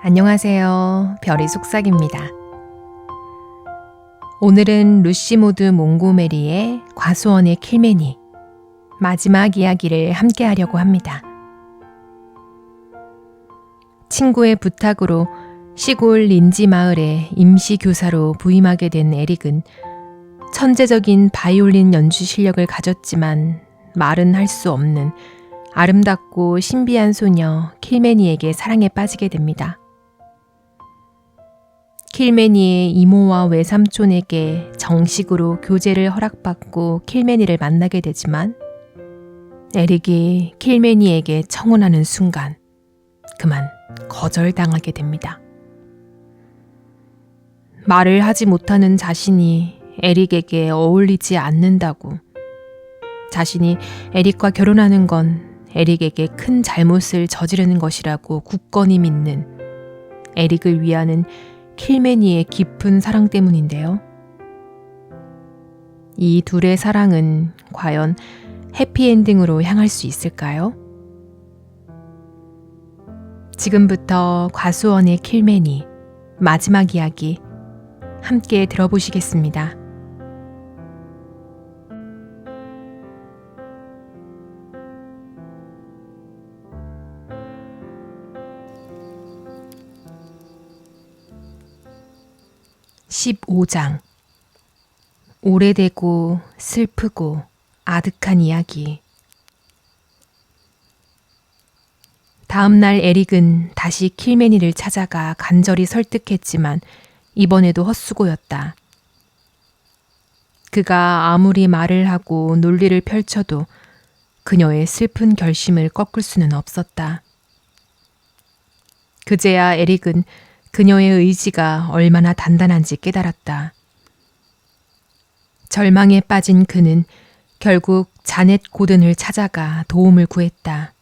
안녕하세요. 별이 속삭입니다. 오늘은 루시모드 몽고메리의 과수원의 킬메니 마지막 이야기를 함께 하려고 합니다. 친구의 부탁으로 시골 린지 마을에 임시 교사로 부임하게 된 에릭은 천재적인 바이올린 연주 실력을 가졌지만 말은 할 수 없는 아름답고 신비한 소녀 킬메니에게 사랑에 빠지게 됩니다. 킬메니의 이모와 외삼촌에게 정식으로 교제를 허락받고 킬메니를 만나게 되지만 에릭이 킬메니에게 청혼하는 순간 그만 거절당하게 됩니다. 말을 하지 못하는 자신이 에릭에게 어울리지 않는다고, 자신이 에릭과 결혼하는 건 에릭에게 큰 잘못을 저지르는 것이라고 굳건히 믿는 에릭을 위하는 킬메니의 깊은 사랑 때문인데요. 이 둘의 사랑은 과연 해피엔딩으로 향할 수 있을까요? 지금부터 과수원의 킬메니 마지막 이야기 함께 들어보시겠습니다. (15장) 오래되고 슬프고 아득한 이야기. 다음 날 에릭은 다시 킬메니를 찾아가 간절히 설득했지만 이번에도 헛수고였다. 그가 아무리 말을 하고 논리를 펼쳐도 그녀의 슬픈 결심을 꺾을 수는 없었다. 그제야 에릭은 그녀의 의지가 얼마나 단단한지 깨달았다. 절망에 빠진 그는 결국 자넷 고든을 찾아가 도움을 구했다.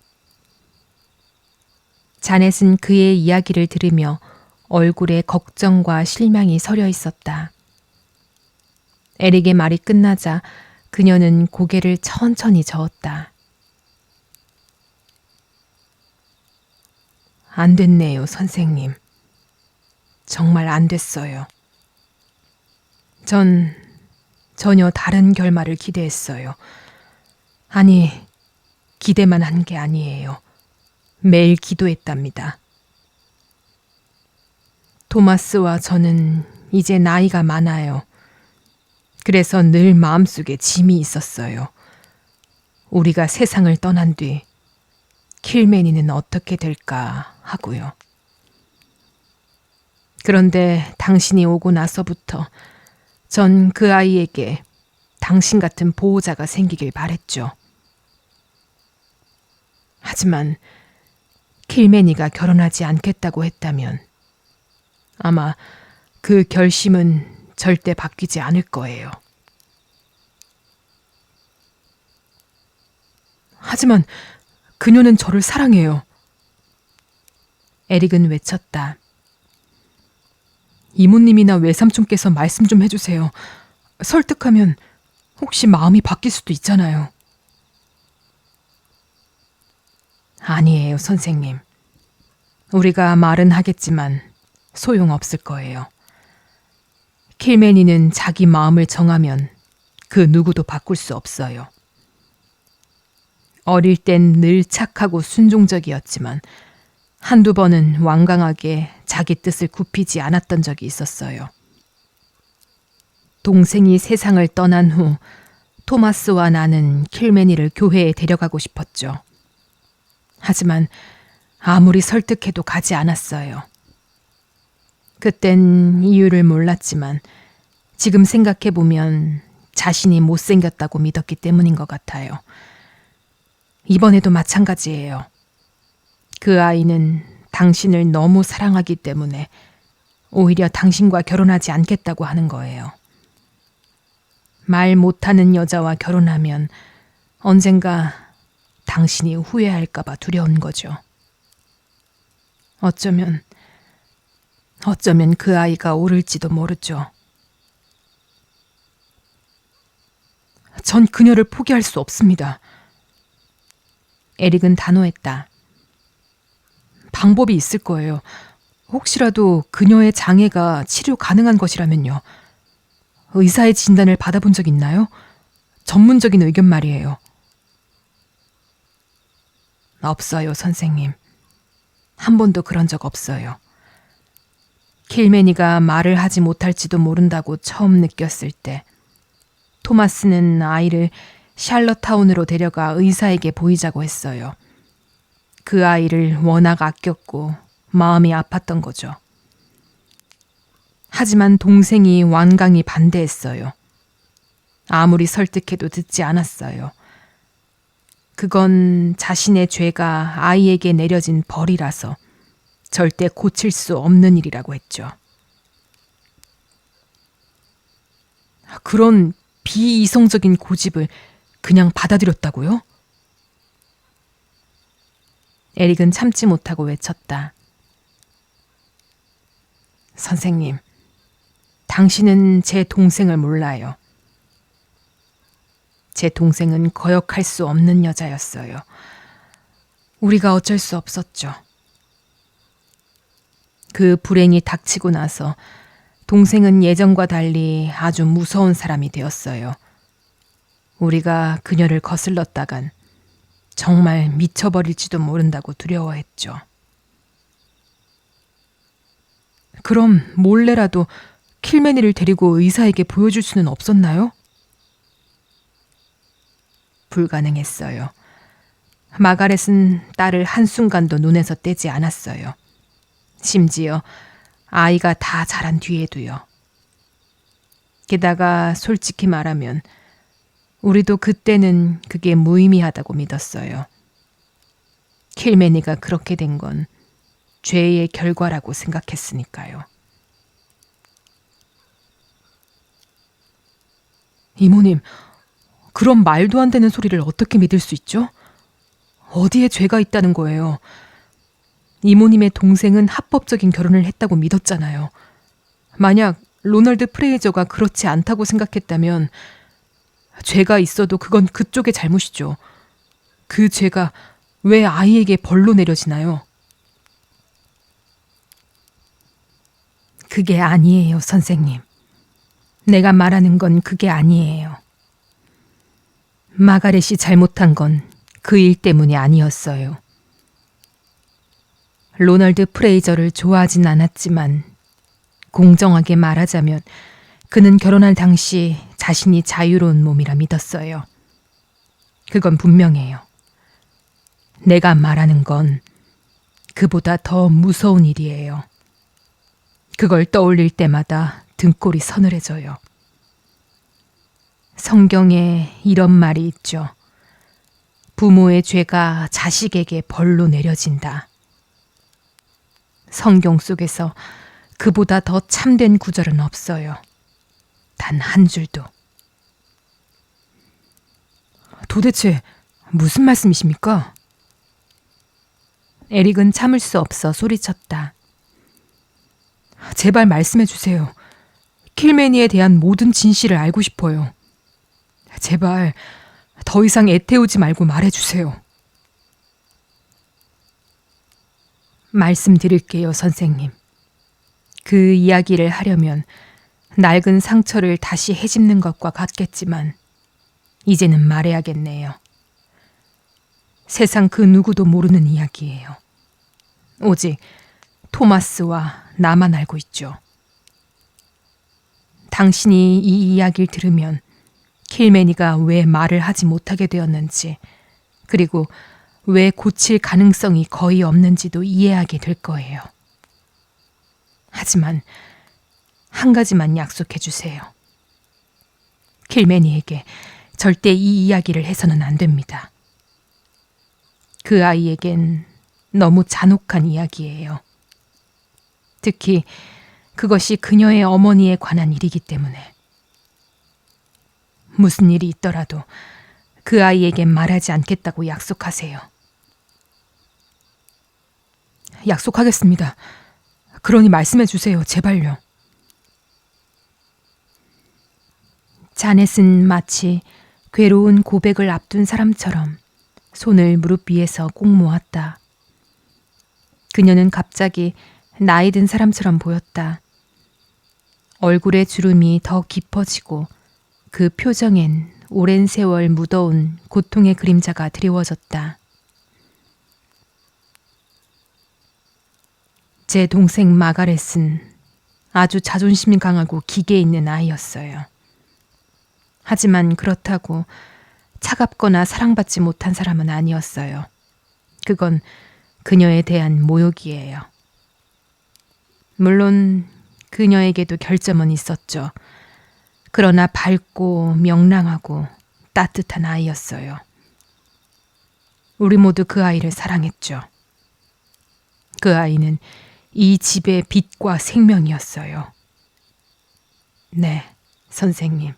자넷은 그의 이야기를 들으며 얼굴에 걱정과 실망이 서려 있었다. 에릭의 말이 끝나자 그녀는 고개를 천천히 저었다. 안 됐네요, 선생님. 정말 안 됐어요. 전 전혀 다른 결말을 기대했어요. 아니, 기대만 한 게 아니에요. 매일 기도했답니다. 토마스와 저는 이제 나이가 많아요. 그래서 늘 마음속에 짐이 있었어요. 우리가 세상을 떠난 뒤 킬메니는 어떻게 될까 하고요. 그런데 당신이 오고 나서부터 전 그 아이에게 당신 같은 보호자가 생기길 바랬죠. 하지만 킬메니가 결혼하지 않겠다고 했다면 아마 그 결심은 절대 바뀌지 않을 거예요. 하지만 그녀는 저를 사랑해요. 에릭은 외쳤다. 이모님이나 외삼촌께서 말씀 좀 해주세요. 설득하면 혹시 마음이 바뀔 수도 있잖아요. 아니에요, 선생님. 우리가 말은 하겠지만 소용없을 거예요. 킬메니는 자기 마음을 정하면 그 누구도 바꿀 수 없어요. 어릴 땐 늘 착하고 순종적이었지만 한두 번은 완강하게 자기 뜻을 굽히지 않았던 적이 있었어요. 동생이 세상을 떠난 후 토마스와 나는 킬메니를 교회에 데려가고 싶었죠. 하지만 아무리 설득해도 가지 않았어요. 그땐 이유를 몰랐지만 지금 생각해보면 자신이 못생겼다고 믿었기 때문인 것 같아요. 이번에도 마찬가지예요. 그 아이는 당신을 너무 사랑하기 때문에 오히려 당신과 결혼하지 않겠다고 하는 거예요. 말 못하는 여자와 결혼하면 언젠가 당신이 후회할까봐 두려운 거죠. 어쩌면 그 아이가 옳을지도 모르죠. 전 그녀를 포기할 수 없습니다. 에릭은 단호했다. 방법이 있을 거예요. 혹시라도 그녀의 장애가 치료 가능한 것이라면요. 의사의 진단을 받아본 적 있나요? 전문적인 의견 말이에요. 없어요, 선생님. 한 번도 그런 적 없어요. 킬매니가 말을 하지 못할지도 모른다고 처음 느꼈을 때 토마스는 아이를 샬럿타운으로 데려가 의사에게 보이자고 했어요. 그 아이를 워낙 아꼈고 마음이 아팠던 거죠. 하지만 동생이 완강히 반대했어요. 아무리 설득해도 듣지 않았어요. 그건 자신의 죄가 아이에게 내려진 벌이라서 절대 고칠 수 없는 일이라고 했죠. 그런 비이성적인 고집을 그냥 받아들였다고요? 에릭은 참지 못하고 외쳤다. 선생님, 당신은 제 동생을 몰라요. 제 동생은 거역할 수 없는 여자였어요. 우리가 어쩔 수 없었죠. 그 불행이 닥치고 나서 동생은 예전과 달리 아주 무서운 사람이 되었어요. 우리가 그녀를 거슬렀다간 정말 미쳐버릴지도 모른다고 두려워했죠. 그럼 몰래라도 킬매니를 데리고 의사에게 보여줄 수는 없었나요? 불가능했어요. 마가렛은 딸을 한순간도 눈에서 떼지 않았어요. 심지어 아이가 다 자란 뒤에도요. 게다가 솔직히 말하면 우리도 그때는 그게 무의미하다고 믿었어요. 킬매니가 그렇게 된 건 죄의 결과라고 생각했으니까요. 이모님, 그런 말도 안 되는 소리를 어떻게 믿을 수 있죠? 어디에 죄가 있다는 거예요? 이모님의 동생은 합법적인 결혼을 했다고 믿었잖아요. 만약 로널드 프레이저가 그렇지 않다고 생각했다면 죄가 있어도 그건 그쪽의 잘못이죠. 그 죄가 왜 아이에게 벌로 내려지나요? 그게 아니에요, 선생님. 내가 말하는 건 그게 아니에요. 마가렛이 잘못한 건 그 일 때문이 아니었어요. 로널드 프레이저를 좋아하진 않았지만 공정하게 말하자면 그는 결혼할 당시 자신이 자유로운 몸이라 믿었어요. 그건 분명해요. 내가 말하는 건 그보다 더 무서운 일이에요. 그걸 떠올릴 때마다 등골이 서늘해져요. 성경에 이런 말이 있죠. 부모의 죄가 자식에게 벌로 내려진다. 성경 속에서 그보다 더 참된 구절은 없어요. 단 한 줄도. 도대체 무슨 말씀이십니까? 에릭은 참을 수 없어 소리쳤다. 제발 말씀해 주세요. 킬매니에 대한 모든 진실을 알고 싶어요. 제발 더 이상 애태우지 말고 말해주세요. 말씀드릴게요, 선생님. 그 이야기를 하려면 낡은 상처를 다시 헤집는 것과 같겠지만 이제는 말해야겠네요. 세상 그 누구도 모르는 이야기예요. 오직 토마스와 나만 알고 있죠. 당신이 이 이야기를 들으면 킬매니가 왜 말을 하지 못하게 되었는지, 그리고 왜 고칠 가능성이 거의 없는지도 이해하게 될 거예요. 하지만 한 가지만 약속해 주세요. 킬매니에게 절대 이 이야기를 해서는 안 됩니다. 그 아이에겐 너무 잔혹한 이야기예요. 특히 그것이 그녀의 어머니에 관한 일이기 때문에. 무슨 일이 있더라도 그 아이에게 말하지 않겠다고 약속하세요. 약속하겠습니다. 그러니 말씀해 주세요. 제발요. 자넷은 마치 괴로운 고백을 앞둔 사람처럼 손을 무릎 위에서 꼭 모았다. 그녀는 갑자기 나이 든 사람처럼 보였다. 얼굴의 주름이 더 깊어지고 그 표정엔 오랜 세월 묻어온 고통의 그림자가 드리워졌다. 제 동생 마가렛은 아주 자존심이 강하고 기계 있는 아이였어요. 하지만 그렇다고 차갑거나 사랑받지 못한 사람은 아니었어요. 그건 그녀에 대한 모욕이에요. 물론 그녀에게도 결점은 있었죠. 그러나 밝고 명랑하고 따뜻한 아이였어요. 우리 모두 그 아이를 사랑했죠. 그 아이는 이 집의 빛과 생명이었어요. 네, 선생님.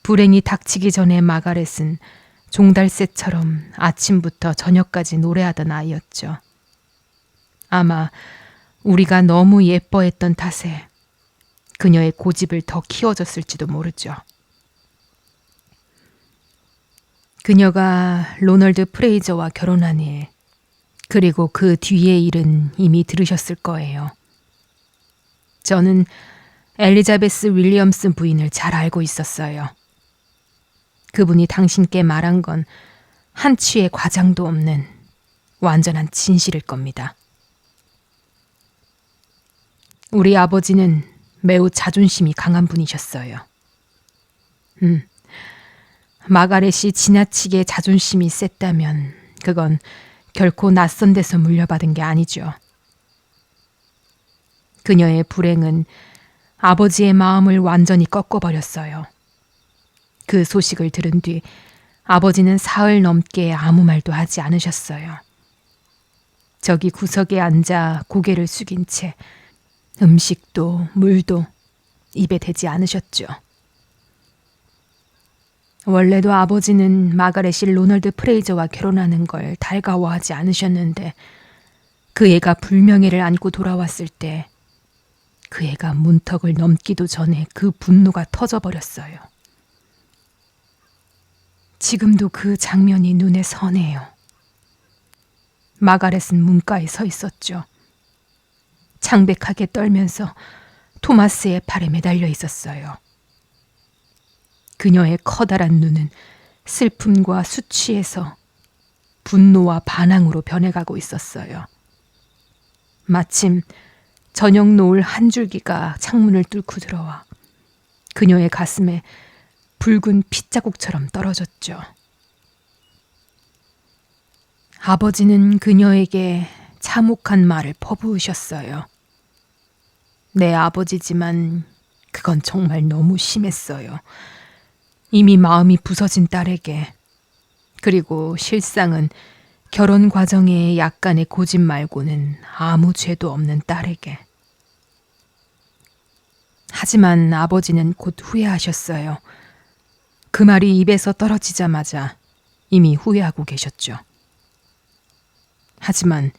불행이 닥치기 전에 마가렛은 종달새처럼 아침부터 저녁까지 노래하던 아이였죠. 아마 우리가 너무 예뻐했던 탓에 그녀의 고집을 더 키워줬을지도 모르죠. 그녀가 로널드 프레이저와 결혼한 일, 그리고 그 뒤의 일은 이미 들으셨을 거예요. 저는 엘리자베스 윌리엄스 부인을 잘 알고 있었어요. 그분이 당신께 말한 건 한치의 과장도 없는 완전한 진실일 겁니다. 우리 아버지는 매우 자존심이 강한 분이셨어요. 마가렛이 지나치게 자존심이 셌다면 그건 결코 낯선 데서 물려받은 게 아니죠. 그녀의 불행은 아버지의 마음을 완전히 꺾어버렸어요. 그 소식을 들은 뒤 아버지는 사흘 넘게 아무 말도 하지 않으셨어요. 저기 구석에 앉아 고개를 숙인 채 음식도 물도 입에 대지 않으셨죠. 원래도 아버지는 마가렛이 로널드 프레이저와 결혼하는 걸 달가워하지 않으셨는데 그 애가 불명예를 안고 돌아왔을 때 그 애가 문턱을 넘기도 전에 그 분노가 터져버렸어요. 지금도 그 장면이 눈에 선해요. 마가렛은 문가에 서 있었죠. 창백하게 떨면서 토마스의 팔에 매달려 있었어요. 그녀의 커다란 눈은 슬픔과 수치에서 분노와 반항으로 변해가고 있었어요. 마침 저녁 노을 한 줄기가 창문을 뚫고 들어와 그녀의 가슴에 붉은 핏자국처럼 떨어졌죠. 아버지는 그녀에게 참혹한 말을 퍼부으셨어요. 내 아버지지만 그건 정말 너무 심했어요. 이미 마음이 부서진 딸에게, 그리고 실상은 결혼 과정에 약간의 고집 말고는 아무 죄도 없는 딸에게. 하지만 아버지는 곧 후회하셨어요. 그 말이 입에서 떨어지자마자 이미 후회하고 계셨죠. 하지만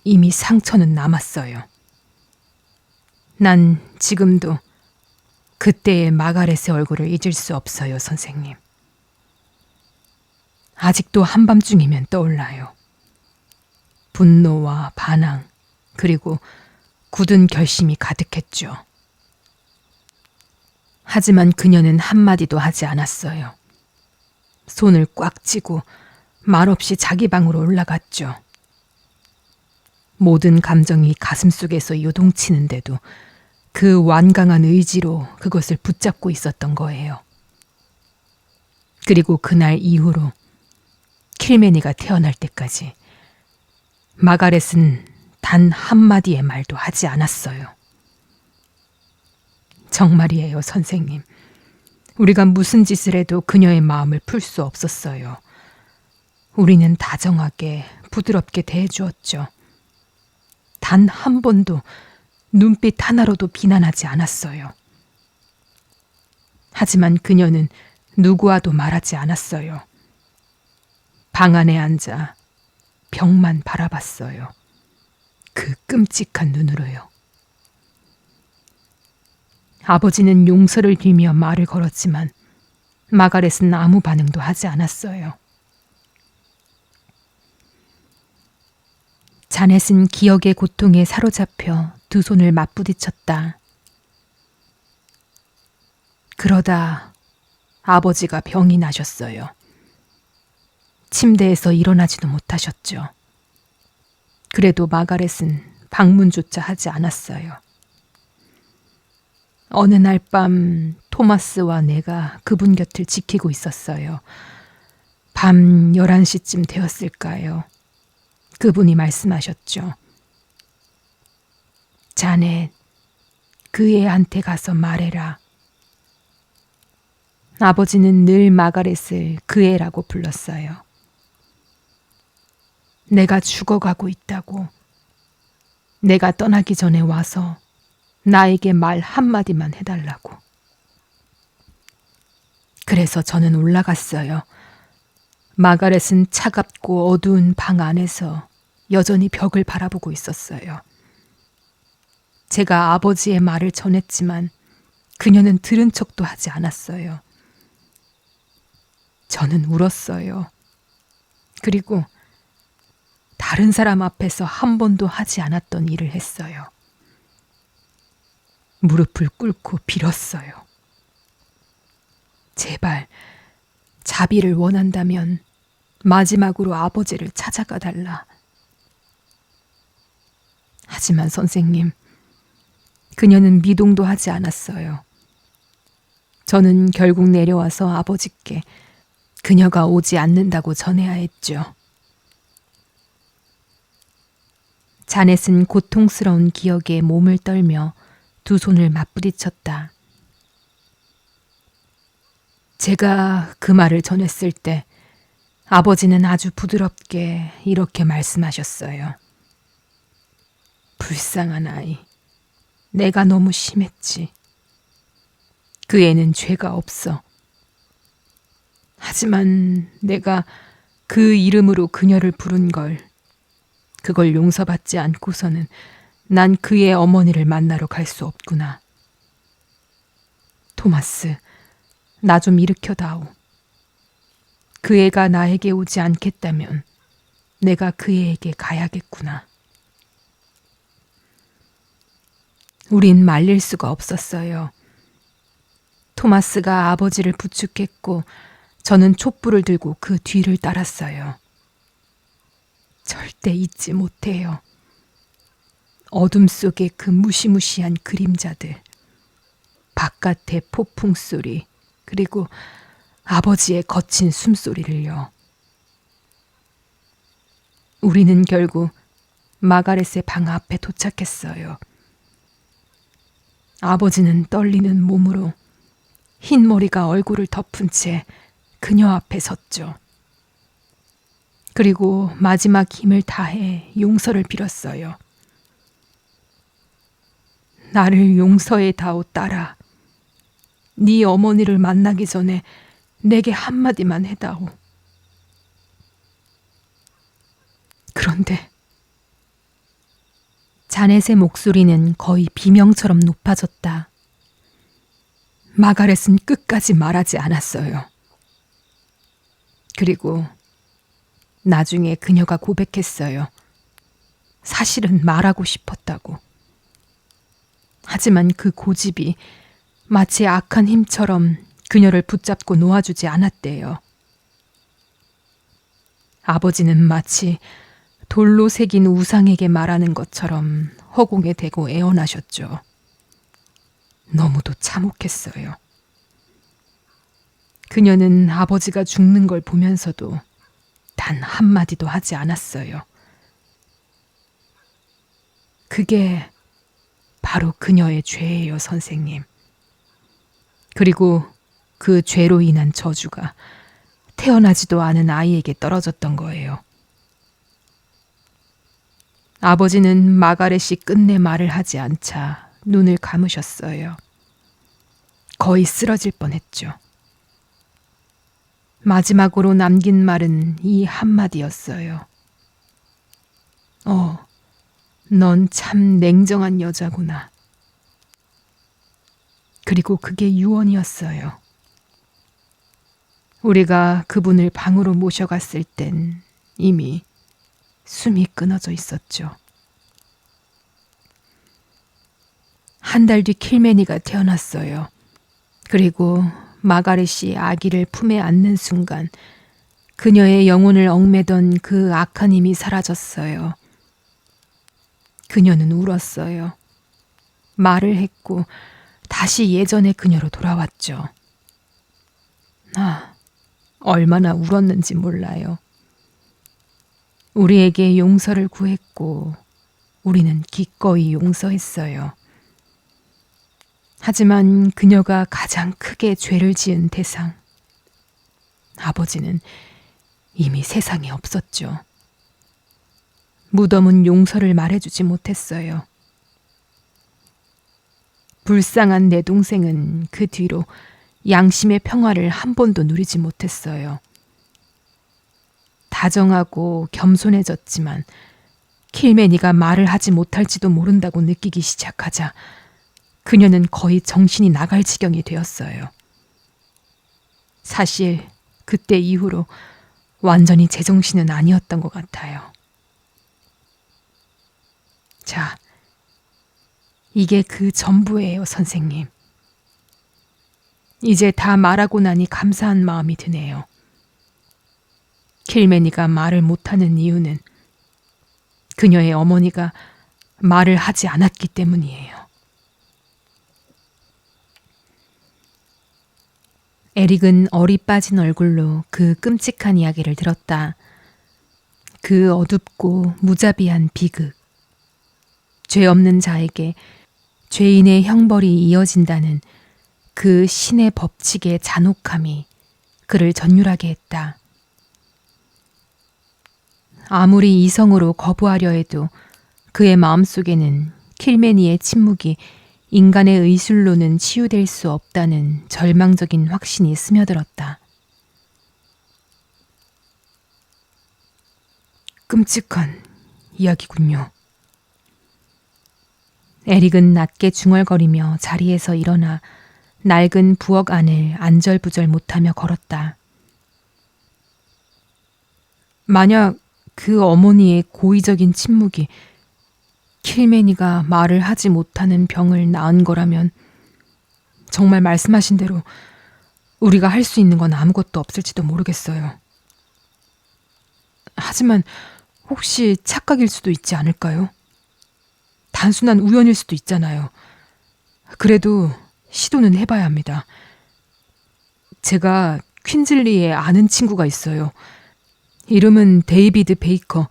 이미 상처는 남았어요. 난 지금도 그때의 마가렛의 얼굴을 잊을 수 없어요, 선생님. 아직도 한밤중이면 떠올라요. 분노와 반항, 그리고 굳은 결심이 가득했죠. 하지만 그녀는 한마디도 하지 않았어요. 손을 꽉 쥐고 말없이 자기 방으로 올라갔죠. 모든 감정이 가슴속에서 요동치는데도 그 완강한 의지로 그것을 붙잡고 있었던 거예요. 그리고 그날 이후로 킬매니가 태어날 때까지 마가렛은 단 한마디의 말도 하지 않았어요. 정말이에요, 선생님. 우리가 무슨 짓을 해도 그녀의 마음을 풀 수 없었어요. 우리는 다정하게 부드럽게 대해주었죠. 단 한 번도 눈빛 하나로도 비난하지 않았어요. 하지만 그녀는 누구와도 말하지 않았어요. 방 안에 앉아 벽만 바라봤어요. 그 끔찍한 눈으로요. 아버지는 용서를 빌며 말을 걸었지만 마가렛은 아무 반응도 하지 않았어요. 자넷은 기억의 고통에 사로잡혀 두 손을 맞부딪혔다. 그러다 아버지가 병이 나셨어요. 침대에서 일어나지도 못하셨죠. 그래도 마가렛은 방문조차 하지 않았어요. 어느 날 밤 토마스와 내가 그분 곁을 지키고 있었어요. 밤 11시쯤 되었을까요? 그분이 말씀하셨죠. 자넷, 그 애한테 가서 말해라. 아버지는 늘 마가렛을 그 애라고 불렀어요. 내가 죽어가고 있다고. 내가 떠나기 전에 와서 나에게 말 한마디만 해달라고. 그래서 저는 올라갔어요. 마가렛은 차갑고 어두운 방 안에서 여전히 벽을 바라보고 있었어요. 제가 아버지의 말을 전했지만 그녀는 들은 척도 하지 않았어요. 저는 울었어요. 그리고 다른 사람 앞에서 한 번도 하지 않았던 일을 했어요. 무릎을 꿇고 빌었어요. 제발 자비를 원한다면 마지막으로 아버지를 찾아가 달라. 하지만 선생님, 그녀는 미동도 하지 않았어요. 저는 결국 내려와서 아버지께 그녀가 오지 않는다고 전해야 했죠. 자넷은 고통스러운 기억에 몸을 떨며 두 손을 맞부딪혔다. 제가 그 말을 전했을 때 아버지는 아주 부드럽게 이렇게 말씀하셨어요. 불쌍한 아이, 내가 너무 심했지. 그 애는 죄가 없어. 하지만 내가 그 이름으로 그녀를 부른 그걸 용서받지 않고서는 난 그의 어머니를 만나러 갈 수 없구나. 토마스, 나 좀 일으켜다오. 그 애가 나에게 오지 않겠다면 내가 그 애에게 가야겠구나. 우린 말릴 수가 없었어요. 토마스가 아버지를 부축했고 저는 촛불을 들고 그 뒤를 따랐어요. 절대 잊지 못해요. 어둠 속의 그 무시무시한 그림자들, 바깥의 폭풍 소리, 그리고 아버지의 거친 숨소리를요. 우리는 결국 마가렛의 방 앞에 도착했어요. 아버지는 떨리는 몸으로 흰 머리가 얼굴을 덮은 채 그녀 앞에 섰죠. 그리고 마지막 힘을 다해 용서를 빌었어요. 나를 용서해 다오 딸아. 네 어머니를 만나기 전에 내게 한마디만 해다오. 그런데 자넷의 목소리는 거의 비명처럼 높아졌다. 마가렛은 끝까지 말하지 않았어요. 그리고 나중에 그녀가 고백했어요. 사실은 말하고 싶었다고. 하지만 그 고집이 마치 악한 힘처럼 그녀를 붙잡고 놓아주지 않았대요. 아버지는 마치 돌로 새긴 우상에게 말하는 것처럼 허공에 대고 애원하셨죠. 너무도 참혹했어요. 그녀는 아버지가 죽는 걸 보면서도 단 한마디도 하지 않았어요. 그게 바로 그녀의 죄예요, 선생님. 그리고 그 죄로 인한 저주가 태어나지도 않은 아이에게 떨어졌던 거예요. 아버지는 마가렛이 끝내 말을 하지 않자 눈을 감으셨어요. 거의 쓰러질 뻔했죠. 마지막으로 남긴 말은 이 한마디였어요. 넌 참 냉정한 여자구나. 그리고 그게 유언이었어요. 우리가 그분을 방으로 모셔갔을 땐 이미 숨이 끊어져 있었죠. 한 달 뒤 킬매니가 태어났어요. 그리고 마가렛이 아기를 품에 안는 순간 그녀의 영혼을 얽매던 그 악한 힘이 사라졌어요. 그녀는 울었어요. 말을 했고 다시 예전의 그녀로 돌아왔죠. 얼마나 울었는지 몰라요. 우리에게 용서를 구했고 우리는 기꺼이 용서했어요. 하지만 그녀가 가장 크게 죄를 지은 대상, 아버지는 이미 세상에 없었죠. 무덤은 용서를 말해주지 못했어요. 불쌍한 내 동생은 그 뒤로 양심의 평화를 한 번도 누리지 못했어요. 다정하고 겸손해졌지만 킬매니가 말을 하지 못할지도 모른다고 느끼기 시작하자 그녀는 거의 정신이 나갈 지경이 되었어요. 사실 그때 이후로 완전히 제정신은 아니었던 것 같아요. 자, 이게 그 전부예요, 선생님. 이제 다 말하고 나니 감사한 마음이 드네요. 킬매니가 말을 못하는 이유는 그녀의 어머니가 말을 하지 않았기 때문이에요. 에릭은 얼이 빠진 얼굴로 그 끔찍한 이야기를 들었다. 그 어둡고 무자비한 비극. 죄 없는 자에게 죄인의 형벌이 이어진다는 그 신의 법칙의 잔혹함이 그를 전율하게 했다. 아무리 이성으로 거부하려 해도 그의 마음속에는 킬매니의 침묵이 인간의 의술로는 치유될 수 없다는 절망적인 확신이 스며들었다. 끔찍한 이야기군요. 에릭은 낮게 중얼거리며 자리에서 일어나 낡은 부엌 안을 안절부절 못하며 걸었다. 만약 그 어머니의 고의적인 침묵이 킬매니가 말을 하지 못하는 병을 낳은 거라면 정말 말씀하신 대로 우리가 할 수 있는 건 아무것도 없을지도 모르겠어요. 하지만 혹시 착각일 수도 있지 않을까요? 단순한 우연일 수도 있잖아요. 그래도 시도는 해봐야 합니다. 제가 퀸즐리에 아는 친구가 있어요. 이름은 데이비드 베이커.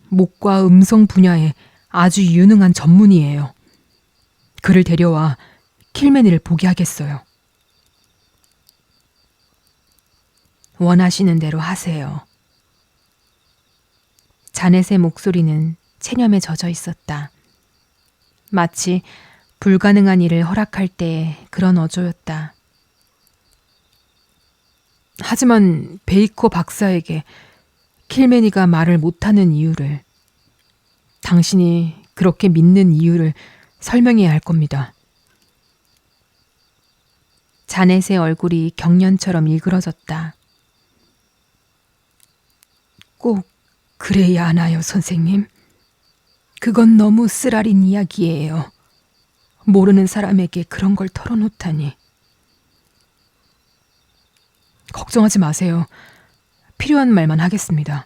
목과 음성 분야에 아주 유능한 전문의예요. 그를 데려와 킬매니를 보게 하겠어요. 원하시는 대로 하세요. 자넷의 목소리는 체념에 젖어 있었다. 마치 불가능한 일을 허락할 때의 그런 어조였다. 하지만 베이커 박사에게 킬매니가 말을 못하는 이유를, 당신이 그렇게 믿는 이유를 설명해야 할 겁니다. 자넷의 얼굴이 경련처럼 일그러졌다. 꼭 그래야 하나요, 선생님? 그건 너무 쓰라린 이야기예요. 모르는 사람에게 그런 걸 털어놓다니. 걱정하지 마세요. 필요한 말만 하겠습니다.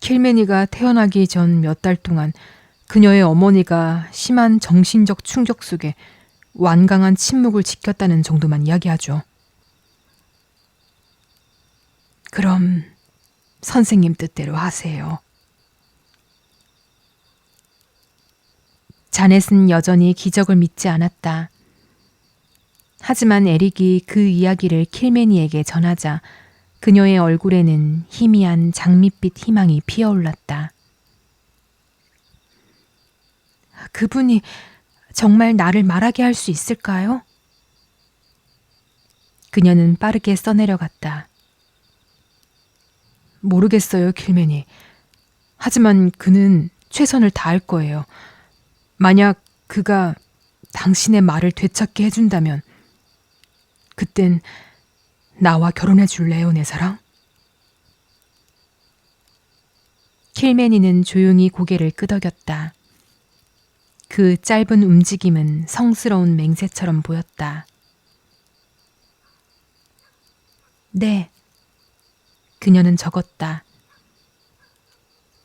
킬매니가 태어나기 전 몇 달 동안 그녀의 어머니가 심한 정신적 충격 속에 완강한 침묵을 지켰다는 정도만 이야기하죠. 그럼 선생님 뜻대로 하세요. 자넷은 여전히 기적을 믿지 않았다. 하지만 에릭이 그 이야기를 킬매니에게 전하자 그녀의 얼굴에는 희미한 장밋빛 희망이 피어올랐다. 그분이 정말 나를 말하게 할 수 있을까요? 그녀는 빠르게 써내려갔다. 모르겠어요, 킬매니. 하지만 그는 최선을 다할 거예요. 만약 그가 당신의 말을 되찾게 해준다면 그땐 나와 결혼해 줄래요, 내 사랑? 킬매니는 조용히 고개를 끄덕였다. 그 짧은 움직임은 성스러운 맹세처럼 보였다. 네. 그녀는 적었다.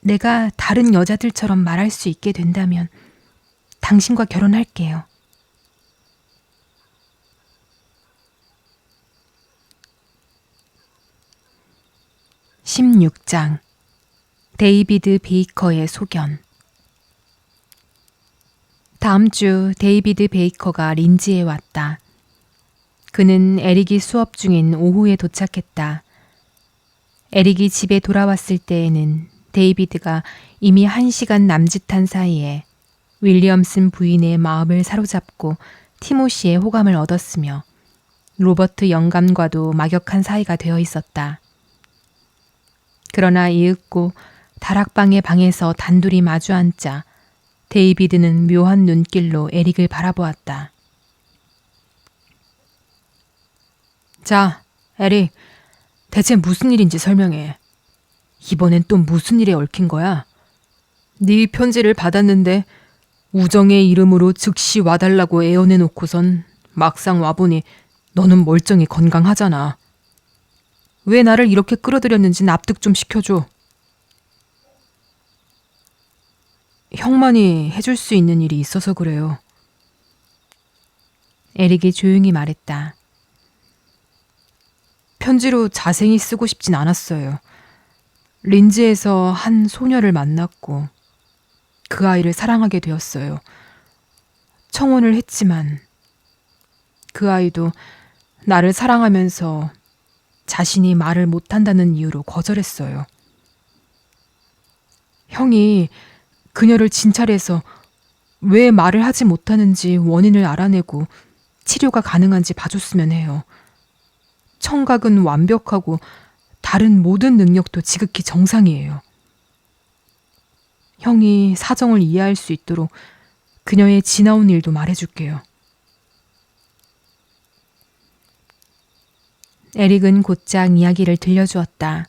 내가 다른 여자들처럼 말할 수 있게 된다면 당신과 결혼할게요. (16장) 데이비드 베이커의 소견. 다음 주 데이비드 베이커가 린지에 왔다. 그는 에릭이 수업 중인 오후에 도착했다. 에릭이 집에 돌아왔을 때에는 데이비드가 이미 1시간 남짓한 사이에 윌리엄슨 부인의 마음을 사로잡고 티모시의 호감을 얻었으며 로버트 영감과도 막역한 사이가 되어 있었다. 그러나 이윽고 다락방의 방에서 단둘이 마주 앉자 데이비드는 묘한 눈길로 에릭을 바라보았다. 자, 에릭, 대체 무슨 일인지 설명해. 이번엔 또 무슨 일에 얽힌 거야? 네 편지를 받았는데 우정의 이름으로 즉시 와달라고 애원해놓고선 막상 와보니 너는 멀쩡히 건강하잖아. 왜 나를 이렇게 끌어들였는지 납득 좀 시켜줘. 형만이 해줄 수 있는 일이 있어서 그래요. 에릭이 조용히 말했다. 편지로 자세히 쓰고 싶진 않았어요. 린지에서 한 소녀를 만났고 그 아이를 사랑하게 되었어요. 청혼을 했지만 그 아이도 나를 사랑하면서 자신이 말을 못한다는 이유로 거절했어요. 형이 그녀를 진찰해서 왜 말을 하지 못하는지 원인을 알아내고 치료가 가능한지 봐줬으면 해요. 청각은 완벽하고 다른 모든 능력도 지극히 정상이에요. 형이 사정을 이해할 수 있도록 그녀의 지나온 일도 말해줄게요. 에릭은 곧장 이야기를 들려주었다.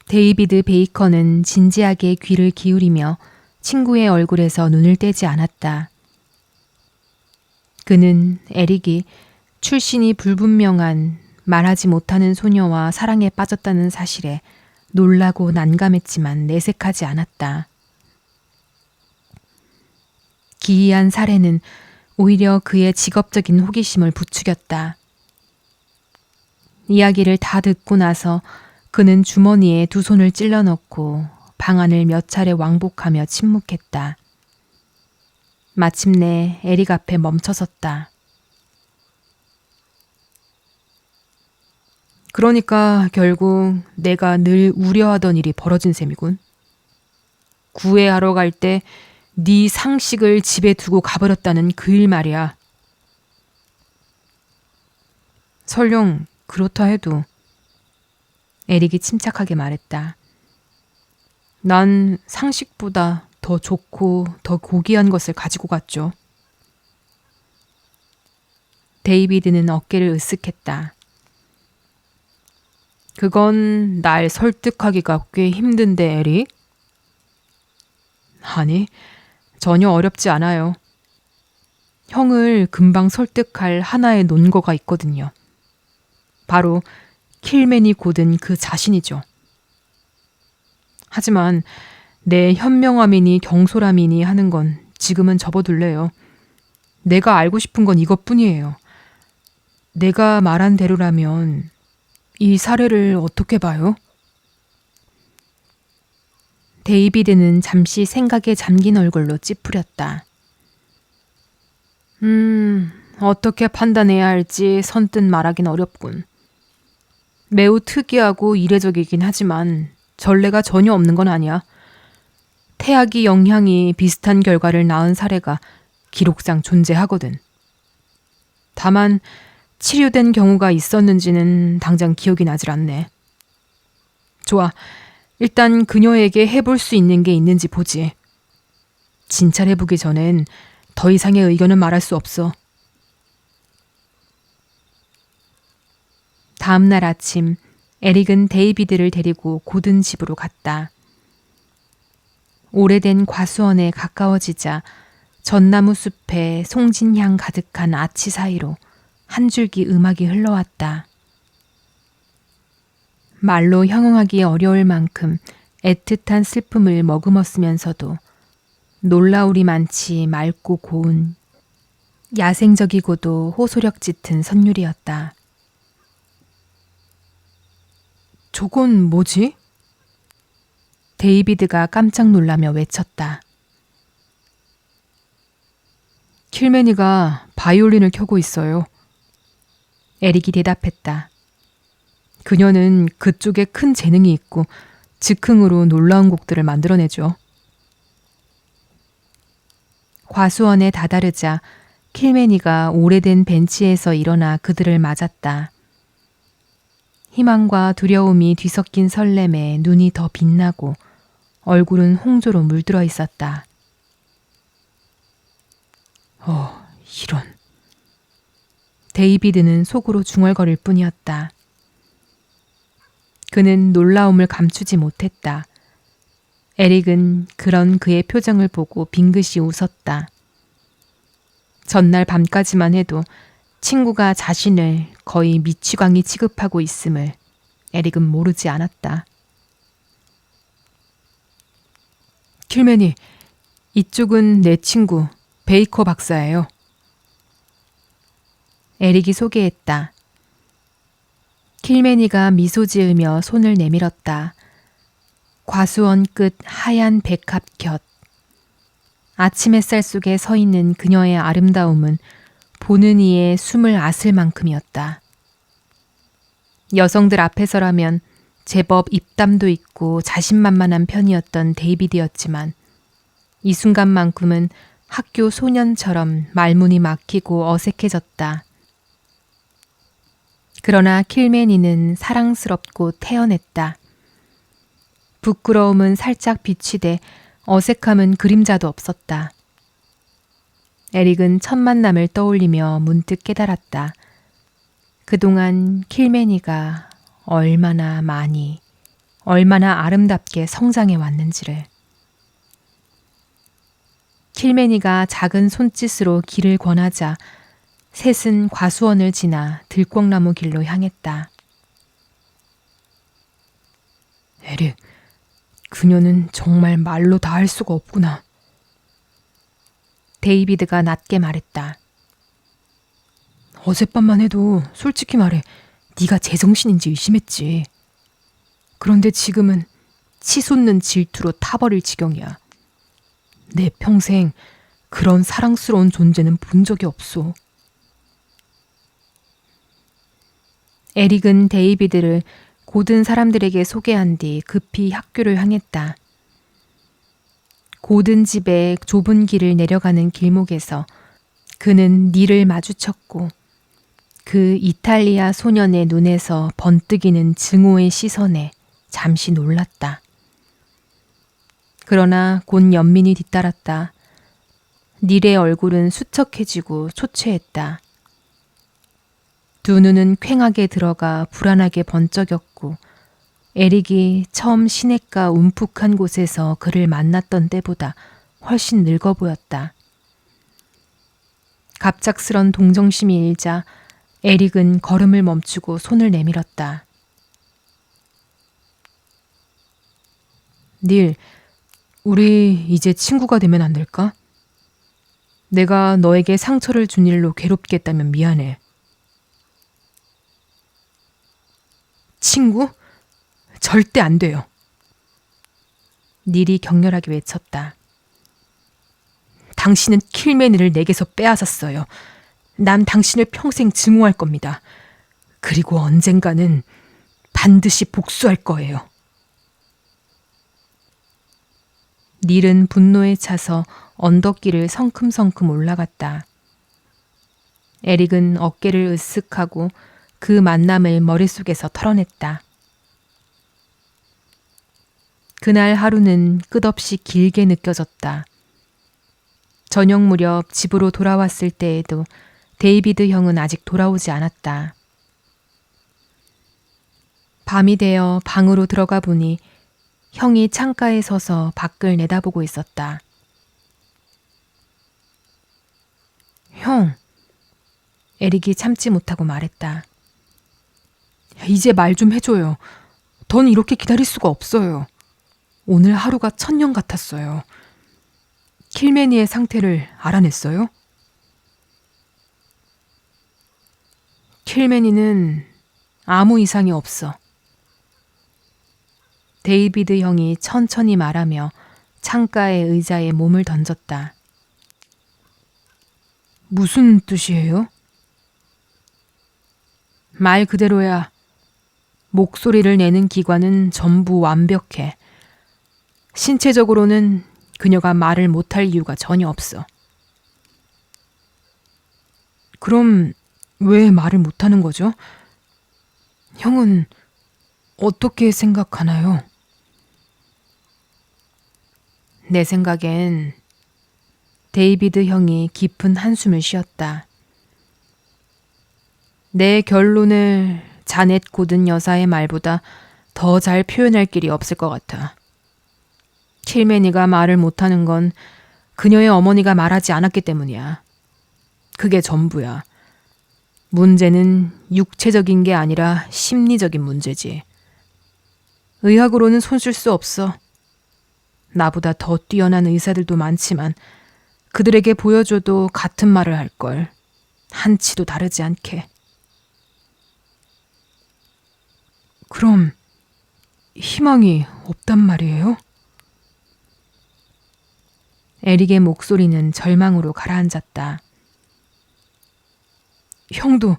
데이비드 베이커는 진지하게 귀를 기울이며 친구의 얼굴에서 눈을 떼지 않았다. 그는 에릭이 출신이 불분명한 말하지 못하는 소녀와 사랑에 빠졌다는 사실에 놀라고 난감했지만 내색하지 않았다. 기이한 사례는 오히려 그의 직업적인 호기심을 부추겼다. 이야기를 다 듣고 나서 그는 주머니에 두 손을 찔러 넣고 방안을 몇 차례 왕복하며 침묵했다. 마침내 에릭 앞에 멈춰섰다. 그러니까 결국 내가 늘 우려하던 일이 벌어진 셈이군. 구애하러 갈 때 네 상식을 집에 두고 가버렸다는 그 일 말이야. 설령 그렇다 해도 에릭이 침착하게 말했다. 난 상식보다 더 좋고 더 고귀한 것을 가지고 갔죠. 데이비드는 어깨를 으쓱했다. 그건 날 설득하기가 꽤 힘든데, 에릭? 아니, 전혀 어렵지 않아요. 형을 금방 설득할 하나의 논거가 있거든요. 바로 킬맨이 고든 그 자신이죠. 하지만 내 현명함이니 경솔함이니 하는 건 지금은 접어둘래요. 내가 알고 싶은 건 이것뿐이에요. 내가 말한 대로라면 이 사례를 어떻게 봐요? 데이비드는 잠시 생각에 잠긴 얼굴로 찌푸렸다. 어떻게 판단해야 할지 선뜻 말하긴 어렵군. 매우 특이하고 이례적이긴 하지만 전례가 전혀 없는 건 아니야. 태아기 영향이 비슷한 결과를 낳은 사례가 기록상 존재하거든. 다만 치료된 경우가 있었는지는 당장 기억이 나질 않네. 좋아, 일단 그녀에게 해볼 수 있는 게 있는지 보지. 진찰해보기 전엔 더 이상의 의견은 말할 수 없어. 다음 날 아침 에릭은 데이비드를 데리고 고든 집으로 갔다. 오래된 과수원에 가까워지자 전나무 숲에 송진향 가득한 아치 사이로 한 줄기 음악이 흘러왔다. 말로 형용하기 어려울 만큼 애틋한 슬픔을 머금었으면서도 놀라울이 많지 맑고 고운 야생적이고도 호소력 짙은 선율이었다. 저건 뭐지? 데이비드가 깜짝 놀라며 외쳤다. 킬매니가 바이올린을 켜고 있어요. 에릭이 대답했다. 그녀는 그쪽에 큰 재능이 있고 즉흥으로 놀라운 곡들을 만들어내죠. 과수원에 다다르자 킬매니가 오래된 벤치에서 일어나 그들을 맞았다. 희망과 두려움이 뒤섞인 설렘에 눈이 더 빛나고 얼굴은 홍조로 물들어 있었다. 이런. 데이비드는 속으로 중얼거릴 뿐이었다. 그는 놀라움을 감추지 못했다. 에릭은 그런 그의 표정을 보고 빙긋이 웃었다. 전날 밤까지만 해도 친구가 자신을 거의 미취광이 취급하고 있음을 에릭은 모르지 않았다. 킬매니, 이쪽은 내 친구 베이커 박사예요. 에릭이 소개했다. 킬매니가 미소 지으며 손을 내밀었다. 과수원 끝 하얀 백합 곁. 아침 햇살 속에 서 있는 그녀의 아름다움은 보는 이의 숨을 앗을 만큼이었다. 여성들 앞에서라면 제법 입담도 있고 자신만만한 편이었던 데이비드였지만 이 순간만큼은 학교 소년처럼 말문이 막히고 어색해졌다. 그러나 킬매니는 사랑스럽고 태연했다. 부끄러움은 살짝 비치되 어색함은 그림자도 없었다. 에릭은 첫 만남을 떠올리며 문득 깨달았다. 그동안 킬매니가 얼마나 많이, 얼마나 아름답게 성장해 왔는지를. 킬매니가 작은 손짓으로 길을 권하자 셋은 과수원을 지나 들꽃나무 길로 향했다. 에릭, 그녀는 정말 말로 다 할 수가 없구나. 데이비드가 낮게 말했다. 어젯밤만 해도 솔직히 말해 네가 제정신인지 의심했지. 그런데 지금은 치솟는 질투로 타버릴 지경이야. 내 평생 그런 사랑스러운 존재는 본 적이 없어. 에릭은 데이비드를 고든 사람들에게 소개한 뒤 급히 학교를 향했다. 고든 집의 좁은 길을 내려가는 길목에서 그는 닐을 마주쳤고 그 이탈리아 소년의 눈에서 번뜩이는 증오의 시선에 잠시 놀랐다. 그러나 곧 연민이 뒤따랐다. 닐의 얼굴은 수척해지고 초췌했다. 두 눈은 퀭하게 들어가 불안하게 번쩍였고 에릭이 처음 시냇가 움푹한 곳에서 그를 만났던 때보다 훨씬 늙어 보였다. 갑작스런 동정심이 일자 에릭은 걸음을 멈추고 손을 내밀었다. 닐, 우리 이제 친구가 되면 안 될까? 내가 너에게 상처를 준 일로 괴롭게 했다면 미안해. 친구? 절대 안 돼요. 닐이 격렬하게 외쳤다. 당신은 킬매니를 내게서 빼앗았어요. 난 당신을 평생 증오할 겁니다. 그리고 언젠가는 반드시 복수할 거예요. 닐은 분노에 차서 언덕길을 성큼성큼 올라갔다. 에릭은 어깨를 으쓱하고 그 만남을 머릿속에서 털어냈다. 그날 하루는 끝없이 길게 느껴졌다. 저녁 무렵 집으로 돌아왔을 때에도 데이비드 형은 아직 돌아오지 않았다. 밤이 되어 방으로 들어가 보니 형이 창가에 서서 밖을 내다보고 있었다. 형, 에릭이 참지 못하고 말했다. 이제 말 좀 해줘요. 넌 이렇게 기다릴 수가 없어요. 오늘 하루가 천년 같았어요. 킬매니의 상태를 알아냈어요? 킬매니는 아무 이상이 없어. 데이비드 형이 천천히 말하며 창가의 의자에 몸을 던졌다. 무슨 뜻이에요? 말 그대로야. 목소리를 내는 기관은 전부 완벽해. 신체적으로는 그녀가 말을 못할 이유가 전혀 없어. 그럼 왜 말을 못하는 거죠? 형은 어떻게 생각하나요? 내 생각엔 데이비드 형이 깊은 한숨을 쉬었다. 내 결론을 자넷 고든 여사의 말보다 더 잘 표현할 길이 없을 것 같아. 킬매니가 말을 못하는 건 그녀의 어머니가 말하지 않았기 때문이야. 그게 전부야. 문제는 육체적인 게 아니라 심리적인 문제지. 의학으로는 손쓸 수 없어. 나보다 더 뛰어난 의사들도 많지만 그들에게 보여줘도 같은 말을 할걸. 한치도 다르지 않게. 그럼 희망이 없단 말이에요? 에릭의 목소리는 절망으로 가라앉았다. 형도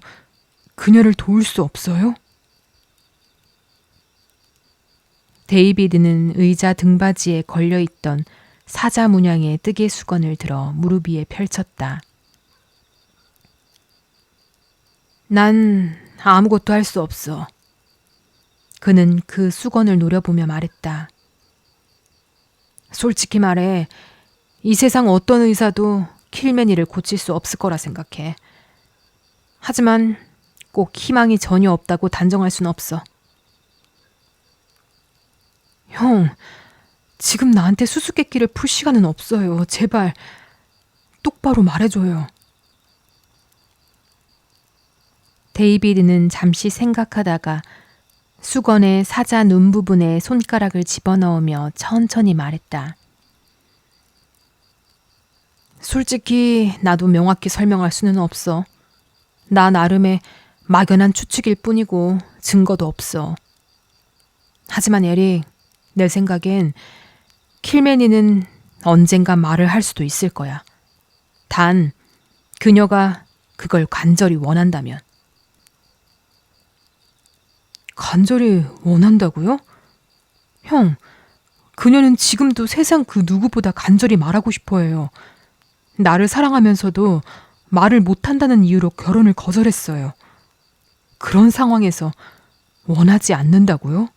그녀를 도울 수 없어요? 데이비드는 의자 등받이에 걸려있던 사자 문양의 뜨개 수건을 들어 무릎 위에 펼쳤다. 난 아무것도 할 수 없어. 그는 그 수건을 노려보며 말했다. 솔직히 말해, 이 세상 어떤 의사도 킬매니를 고칠 수 없을 거라 생각해. 하지만 꼭 희망이 전혀 없다고 단정할 순 없어. 형, 지금 나한테 수수께끼를 풀 시간은 없어요. 제발 똑바로 말해줘요. 데이비드는 잠시 생각하다가 수건의 사자 눈 부분에 손가락을 집어넣으며 천천히 말했다. 솔직히 나도 명확히 설명할 수는 없어. 나 나름의 막연한 추측일 뿐이고 증거도 없어. 하지만 에릭, 내 생각엔 킬매니는 언젠가 말을 할 수도 있을 거야. 단, 그녀가 그걸 간절히 원한다면. 간절히 원한다고요? 형, 그녀는 지금도 세상 그 누구보다 간절히 말하고 싶어 해요. 나를 사랑하면서도 말을 못한다는 이유로 결혼을 거절했어요. 그런 상황에서 원하지 않는다고요?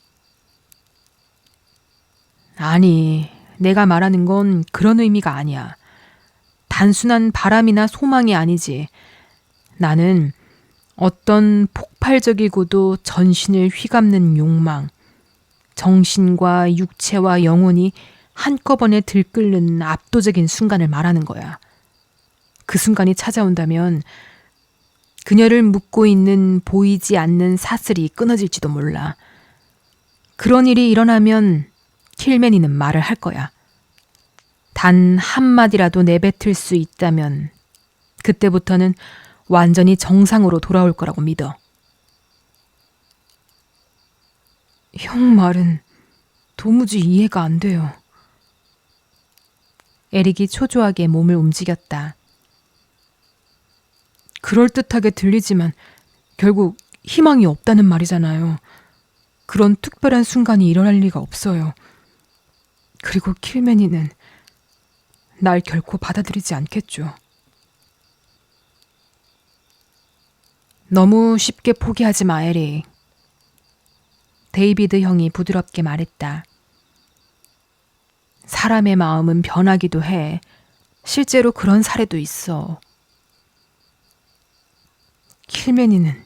아니, 내가 말하는 건 그런 의미가 아니야. 단순한 바람이나 소망이 아니지. 나는 어떤 폭발적이고도 전신을 휘감는 욕망, 정신과 육체와 영혼이 한꺼번에 들끓는 압도적인 순간을 말하는 거야. 그 순간이 찾아온다면 그녀를 묶고 있는 보이지 않는 사슬이 끊어질지도 몰라. 그런 일이 일어나면 킬매니는 말을 할 거야. 단 한마디라도 내뱉을 수 있다면 그때부터는 완전히 정상으로 돌아올 거라고 믿어. 형 말은 도무지 이해가 안 돼요. 에릭이 초조하게 몸을 움직였다. 그럴듯하게 들리지만 결국 희망이 없다는 말이잖아요. 그런 특별한 순간이 일어날 리가 없어요. 그리고 킬매니는 날 결코 받아들이지 않겠죠. 너무 쉽게 포기하지 마, 에릭. 데이비드 형이 부드럽게 말했다. 사람의 마음은 변하기도 해. 실제로 그런 사례도 있어. 킬매니는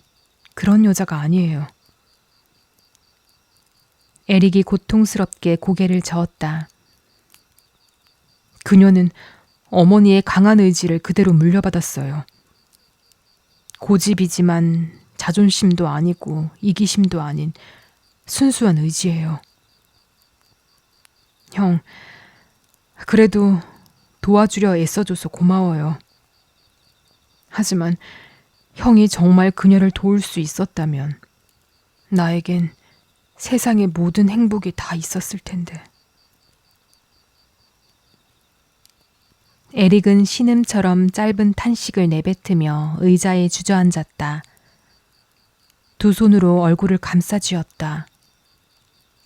그런 여자가 아니에요. 에릭이 고통스럽게 고개를 저었다. 그녀는 어머니의 강한 의지를 그대로 물려받았어요. 고집이지만 자존심도 아니고 이기심도 아닌 순수한 의지예요. 형, 그래도 도와주려 애써줘서 고마워요. 하지만 형이 정말 그녀를 도울 수 있었다면 나에겐 세상의 모든 행복이 다 있었을 텐데. 에릭은 신음처럼 짧은 탄식을 내뱉으며 의자에 주저앉았다. 두 손으로 얼굴을 감싸쥐었다.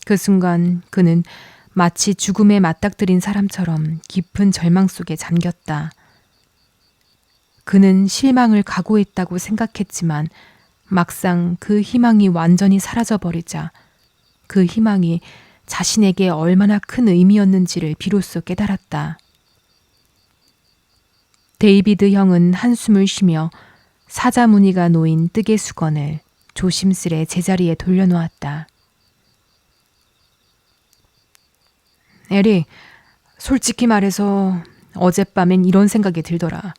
그 순간 그는 마치 죽음에 맞닥뜨린 사람처럼 깊은 절망 속에 잠겼다. 그는 실망을 각오했다고 생각했지만 막상 그 희망이 완전히 사라져버리자 그 희망이 자신에게 얼마나 큰 의미였는지를 비로소 깨달았다. 데이비드 형은 한숨을 쉬며 사자 무늬가 놓인 뜨개 수건을 조심스레 제자리에 돌려놓았다. 에릭, 솔직히 말해서 어젯밤엔 이런 생각이 들더라.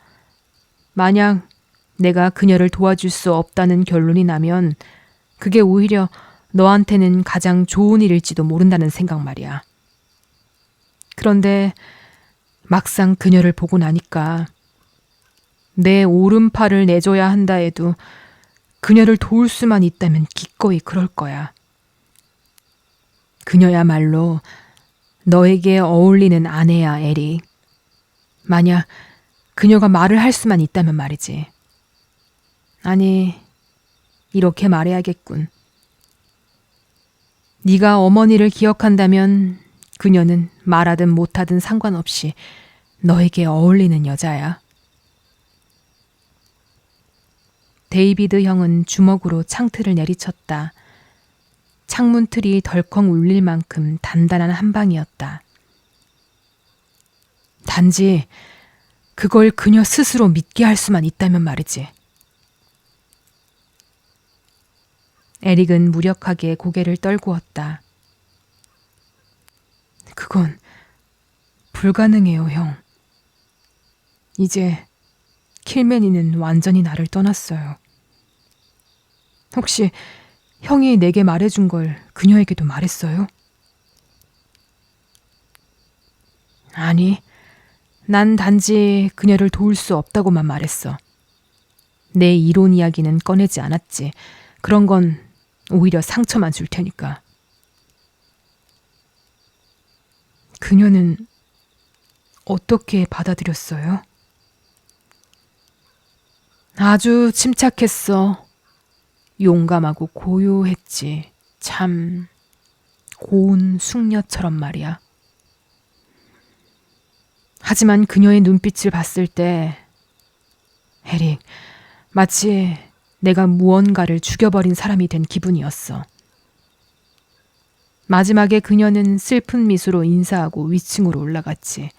만약 내가 그녀를 도와줄 수 없다는 결론이 나면 그게 오히려 너한테는 가장 좋은 일일지도 모른다는 생각 말이야. 그런데 막상 그녀를 보고 나니까 내 오른팔을 내줘야 한다 해도 그녀를 도울 수만 있다면 기꺼이 그럴 거야. 그녀야말로 너에게 어울리는 아내야, 에릭. 만약 그녀가 말을 할 수만 있다면 말이지. 아니, 이렇게 말해야겠군. 네가 어머니를 기억한다면 그녀는 말하든 못하든 상관없이 너에게 어울리는 여자야. 데이비드 형은 주먹으로 창틀을 내리쳤다. 창문 틀이 덜컹 울릴 만큼 단단한 한 방이었다. 단지 그걸 그녀 스스로 믿게 할 수만 있다면 말이지. 에릭은 무력하게 고개를 떨구었다. 그건 불가능해요, 형. 이제 킬맨이는 완전히 나를 떠났어요. 혹시 형이 내게 말해준 걸 그녀에게도 말했어요? 아니, 난 단지 그녀를 도울 수 없다고만 말했어. 내 이론 이야기는 꺼내지 않았지. 그런 건 오히려 상처만 줄 테니까. 그녀는 어떻게 받아들였어요? 아주 침착했어. 용감하고 고요했지. 참 고운 숙녀처럼 말이야. 하지만 그녀의 눈빛을 봤을 때 에릭, 마치 내가 무언가를 죽여버린 사람이 된 기분이었어. 마지막에 그녀는 슬픈 미소로 인사하고 위층으로 올라갔지.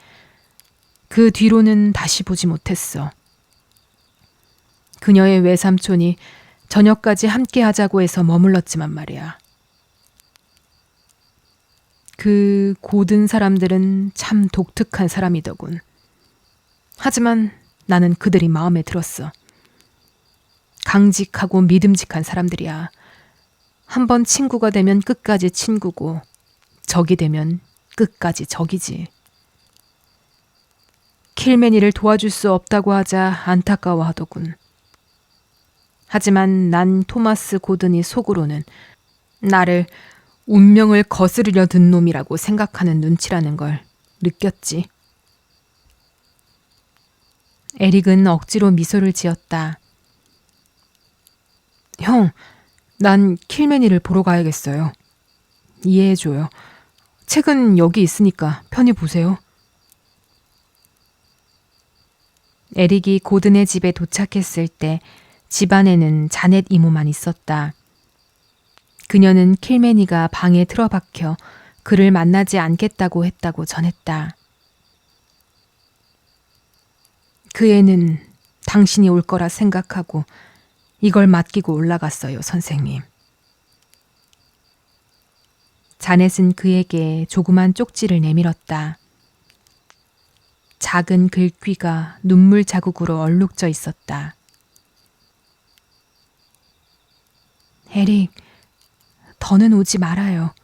그 뒤로는 다시 보지 못했어. 그녀의 외삼촌이 저녁까지 함께 하자고 해서 머물렀지만 말이야. 그 고든 사람들은 참 독특한 사람이더군. 하지만 나는 그들이 마음에 들었어. 강직하고 믿음직한 사람들이야. 한번 친구가 되면 끝까지 친구고 적이 되면 끝까지 적이지. 킬맨이를 도와줄 수 없다고 하자 안타까워하더군. 하지만 난 토마스 고든이 속으로는 나를 운명을 거스르려 든 놈이라고 생각하는 눈치라는 걸 느꼈지. 에릭은 억지로 미소를 지었다. 형, 난 킬맨이를 보러 가야겠어요. 이해해줘요. 책은 여기 있으니까 편히 보세요. 에릭이 고든의 집에 도착했을 때 집안에는 자넷 이모만 있었다. 그녀는 킬맨이가 방에 틀어박혀 그를 만나지 않겠다고 했다고 전했다. 그 애는 당신이 올 거라 생각하고 이걸 맡기고 올라갔어요, 선생님. 자넷은 그에게 조그만 쪽지를 내밀었다. 작은 글귀가 눈물 자국으로 얼룩져 있었다. 에릭, 더는 오지 말아요.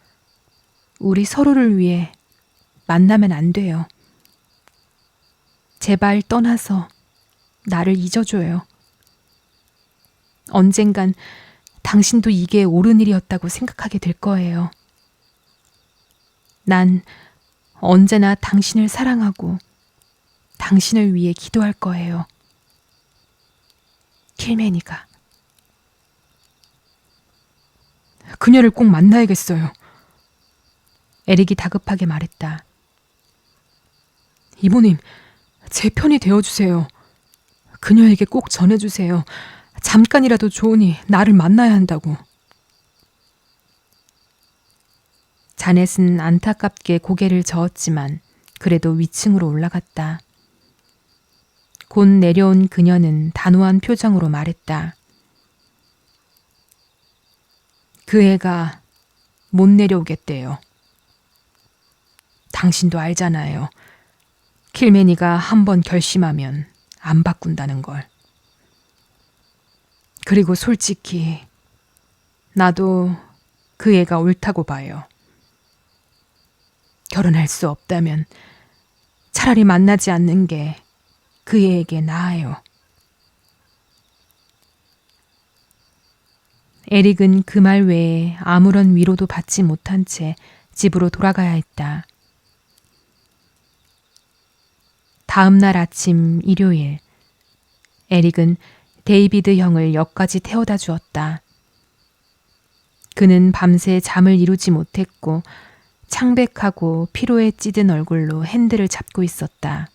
우리 서로를 위해 만나면 안 돼요. 제발 떠나서 나를 잊어줘요. 언젠간 당신도 이게 옳은 일이었다고 생각하게 될 거예요. 난 언제나 당신을 사랑하고 당신을 위해 기도할 거예요. 킬매니가. 그녀를 꼭 만나야겠어요. 에릭이 다급하게 말했다. 이모님, 제 편이 되어주세요. 그녀에게 꼭 전해주세요. 잠깐이라도 좋으니 나를 만나야 한다고. 자넷은 안타깝게 고개를 저었지만 그래도 위층으로 올라갔다. 곧 내려온 그녀는 단호한 표정으로 말했다. 그 애가 못 내려오겠대요. 당신도 알잖아요. 킬매니가 한번 결심하면 안 바꾼다는 걸. 그리고 솔직히 나도 그 애가 옳다고 봐요. 결혼할 수 없다면 차라리 만나지 않는 게 그 애에게 나아요. 에릭은 그 말 외에 아무런 위로도 받지 못한 채 집으로 돌아가야 했다. 다음 날 아침 일요일, 에릭은 데이비드 형을 역까지 태워다 주었다. 그는 밤새 잠을 이루지 못했고 창백하고 피로에 찌든 얼굴로 핸들을 잡고 있었다.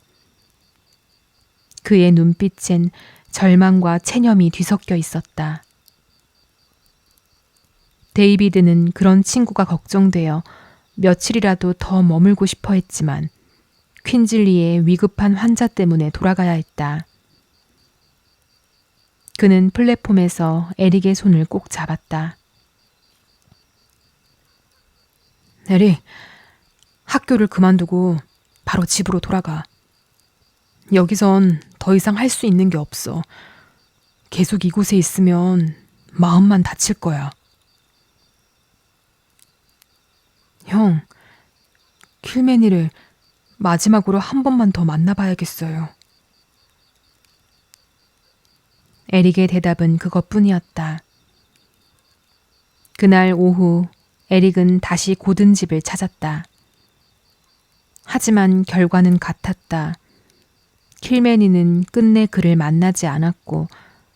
그의 눈빛엔 절망과 체념이 뒤섞여 있었다. 데이비드는 그런 친구가 걱정되어 며칠이라도 더 머물고 싶어 했지만 퀸즐리의 위급한 환자 때문에 돌아가야 했다. 그는 플랫폼에서 에릭의 손을 꼭 잡았다. 에릭, 학교를 그만두고 바로 집으로 돌아가. 여기선 더 이상 할 수 있는 게 없어. 계속 이곳에 있으면 마음만 다칠 거야. 형, 킬매니를 마지막으로 한 번만 더 만나봐야겠어요. 에릭의 대답은 그것뿐이었다. 그날 오후 에릭은 다시 고든 집을 찾았다. 하지만 결과는 같았다. 킬매니는 끝내 그를 만나지 않았고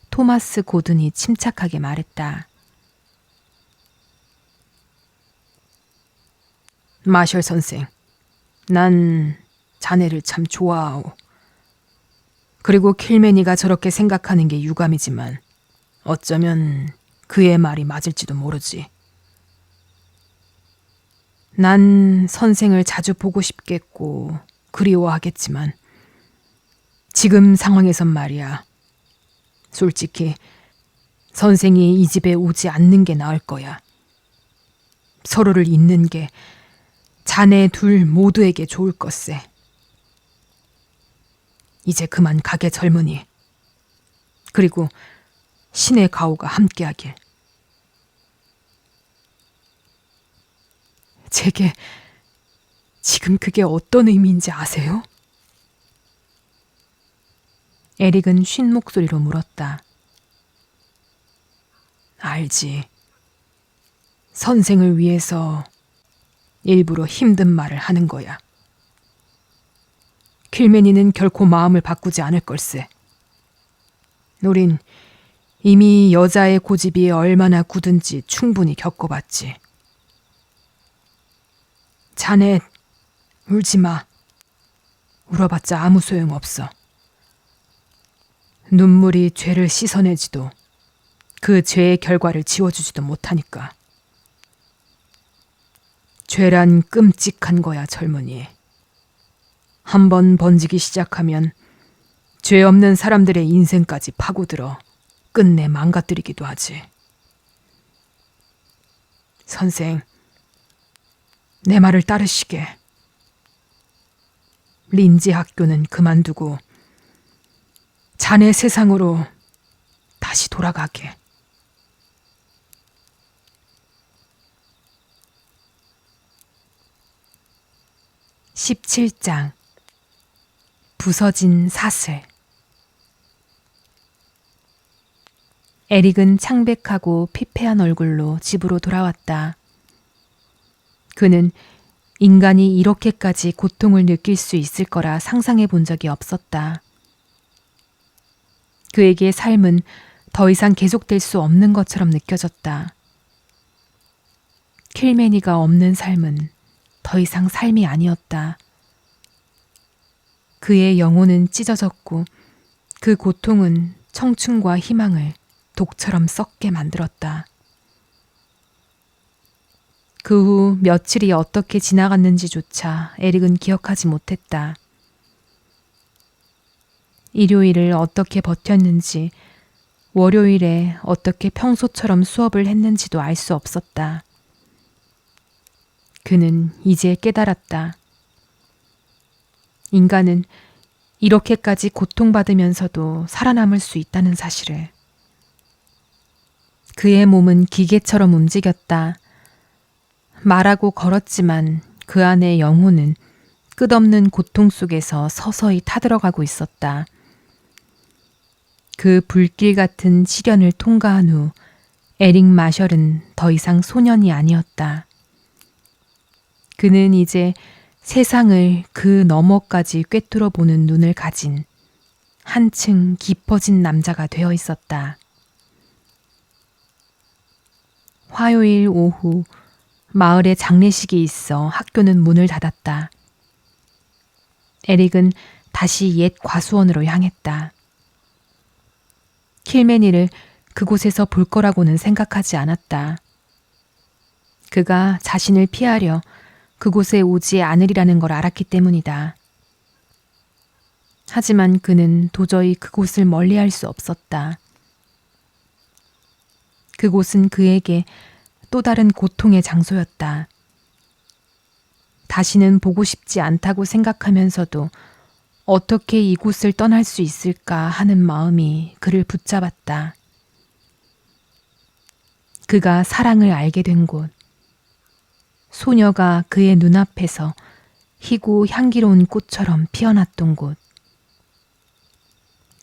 토마스 고든이 침착하게 말했다. 마셜 선생, 난 자네를 참 좋아하오. 그리고 킬매니가 저렇게 생각하는 게 유감이지만 어쩌면 그의 말이 맞을지도 모르지. 난 선생을 자주 보고 싶겠고 그리워하겠지만 지금 상황에선 말이야. 솔직히 선생이 이 집에 오지 않는 게 나을 거야. 서로를 잇는 게 자네 둘 모두에게 좋을 것세. 이제 그만 가게 젊으니. 그리고 신의 가호가 함께하길. 제게 지금 그게 어떤 의미인지 아세요? 에릭은 쉰 목소리로 물었다. 알지. 선생을 위해서 일부러 힘든 말을 하는 거야. 킬매니는 결코 마음을 바꾸지 않을 걸세. 우린 이미 여자의 고집이 얼마나 굳은지 충분히 겪어봤지. 자네, 울지 마. 울어봤자 아무 소용없어. 눈물이 죄를 씻어내지도 그 죄의 결과를 지워주지도 못하니까. 죄란 끔찍한 거야, 젊은이. 한번 번지기 시작하면 죄 없는 사람들의 인생까지 파고들어 끝내 망가뜨리기도 하지. 선생, 내 말을 따르시게. 린지 학교는 그만두고 자네 세상으로 다시 돌아가게. (17장) 부서진 사슬. 에릭은 창백하고 피폐한 얼굴로 집으로 돌아왔다. 그는 인간이 이렇게까지 고통을 느낄 수 있을 거라 상상해 본 적이 없었다. 그에게 삶은 더 이상 계속될 수 없는 것처럼 느껴졌다. 킬매니가 없는 삶은 더 이상 삶이 아니었다. 그의 영혼은 찢어졌고 그 고통은 청춘과 희망을 독처럼 썩게 만들었다. 그 후 며칠이 어떻게 지나갔는지조차 에릭은 기억하지 못했다. 일요일을 어떻게 버텼는지, 월요일에 어떻게 평소처럼 수업을 했는지도 알 수 없었다. 그는 이제 깨달았다. 인간은 이렇게까지 고통받으면서도 살아남을 수 있다는 사실을. 그의 몸은 기계처럼 움직였다. 말하고 걸었지만 그 안의 영혼은 끝없는 고통 속에서 서서히 타들어가고 있었다. 그 불길 같은 시련을 통과한 후 에릭 마셜은 더 이상 소년이 아니었다. 그는 이제 세상을 그 너머까지 꿰뚫어 보는 눈을 가진 한층 깊어진 남자가 되어 있었다. 화요일 오후 마을에 장례식이 있어 학교는 문을 닫았다. 에릭은 다시 옛 과수원으로 향했다. 킬매니를 그곳에서 볼 거라고는 생각하지 않았다. 그가 자신을 피하려 그곳에 오지 않으리라는 걸 알았기 때문이다. 하지만 그는 도저히 그곳을 멀리할 수 없었다. 그곳은 그에게 또 다른 고통의 장소였다. 다시는 보고 싶지 않다고 생각하면서도 어떻게 이곳을 떠날 수 있을까 하는 마음이 그를 붙잡았다. 그가 사랑을 알게 된 곳, 소녀가 그의 눈앞에서 희고 향기로운 꽃처럼 피어났던 곳,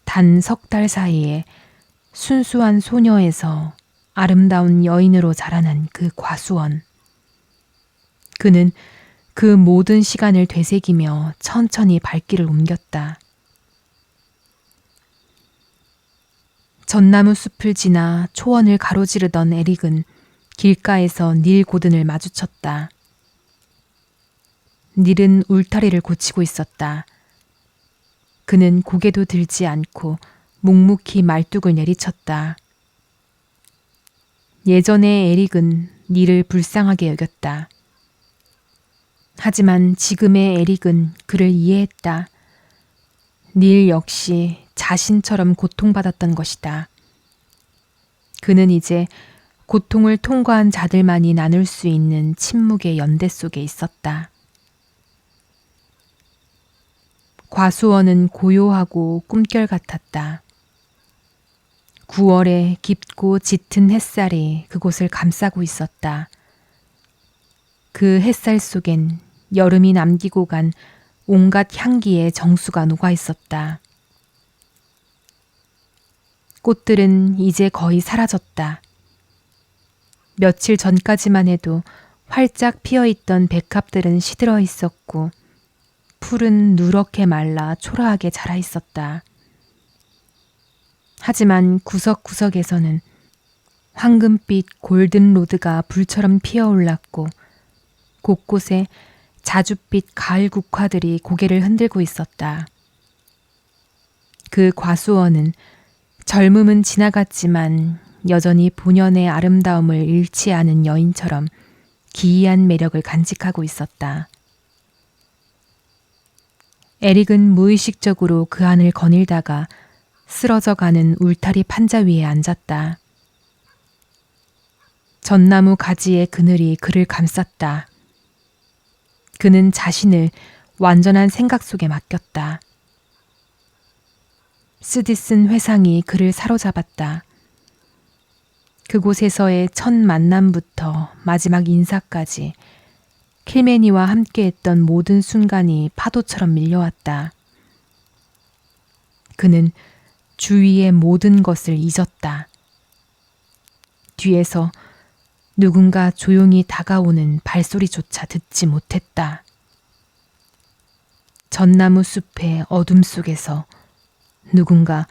단 석 달 사이에 순수한 소녀에서 아름다운 여인으로 자라난 그 과수원. 그는 그 모든 시간을 되새기며 천천히 발길을 옮겼다. 전나무 숲을 지나 초원을 가로지르던 에릭은 길가에서 닐 고든을 마주쳤다. 닐은 울타리를 고치고 있었다. 그는 고개도 들지 않고 묵묵히 말뚝을 내리쳤다. 예전에 에릭은 닐을 불쌍하게 여겼다. 하지만 지금의 에릭은 그를 이해했다. 닐 역시 자신처럼 고통받았던 것이다. 그는 이제 고통을 통과한 자들만이 나눌 수 있는 침묵의 연대 속에 있었다. 과수원은 고요하고 꿈결 같았다. 9월의 깊고 짙은 햇살이 그곳을 감싸고 있었다. 그 햇살 속엔 여름이 남기고 간 온갖 향기의 정수가 녹아 있었다. 꽃들은 이제 거의 사라졌다. 며칠 전까지만 해도 활짝 피어있던 백합들은 시들어 있었고 풀은 누렇게 말라 초라하게 자라 있었다. 하지만 구석구석에서는 황금빛 골든로드가 불처럼 피어올랐고 곳곳에 자줏빛 가을 국화들이 고개를 흔들고 있었다. 그 과수원은 젊음은 지나갔지만 여전히 본연의 아름다움을 잃지 않은 여인처럼 기이한 매력을 간직하고 있었다. 에릭은 무의식적으로 그 안을 거닐다가 쓰러져가는 울타리 판자 위에 앉았다. 전나무 가지의 그늘이 그를 감쌌다. 그는 자신을 완전한 생각 속에 맡겼다. 스디슨 회상이 그를 사로잡았다. 그곳에서의 첫 만남부터 마지막 인사까지 킬메니와 함께했던 모든 순간이 파도처럼 밀려왔다. 그는 주위의 모든 것을 잊었다. 뒤에서 누군가 조용히 다가오는 발소리조차 듣지 못했다. 전나무 숲의 어둠 속에서 누군가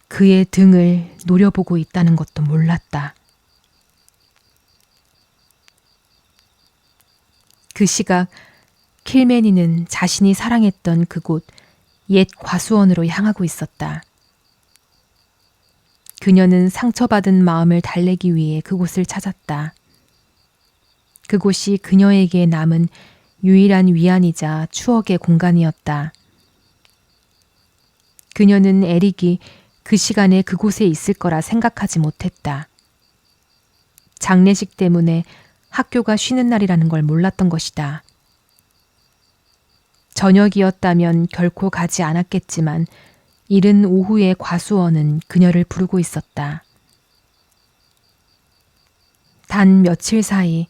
그의 등을 노려보고 있다는 것도 몰랐다. 그 시각 킬메니는 자신이 사랑했던 그곳 옛 과수원으로 향하고 있었다. 그녀는 상처받은 마음을 달래기 위해 그곳을 찾았다. 그곳이 그녀에게 남은 유일한 위안이자 추억의 공간이었다. 그녀는 에릭이 그 시간에 그곳에 있을 거라 생각하지 못했다. 장례식 때문에 학교가 쉬는 날이라는 걸 몰랐던 것이다. 저녁이었다면 결코 가지 않았겠지만 이른 오후의 과수원은 그녀를 부르고 있었다. 단 며칠 사이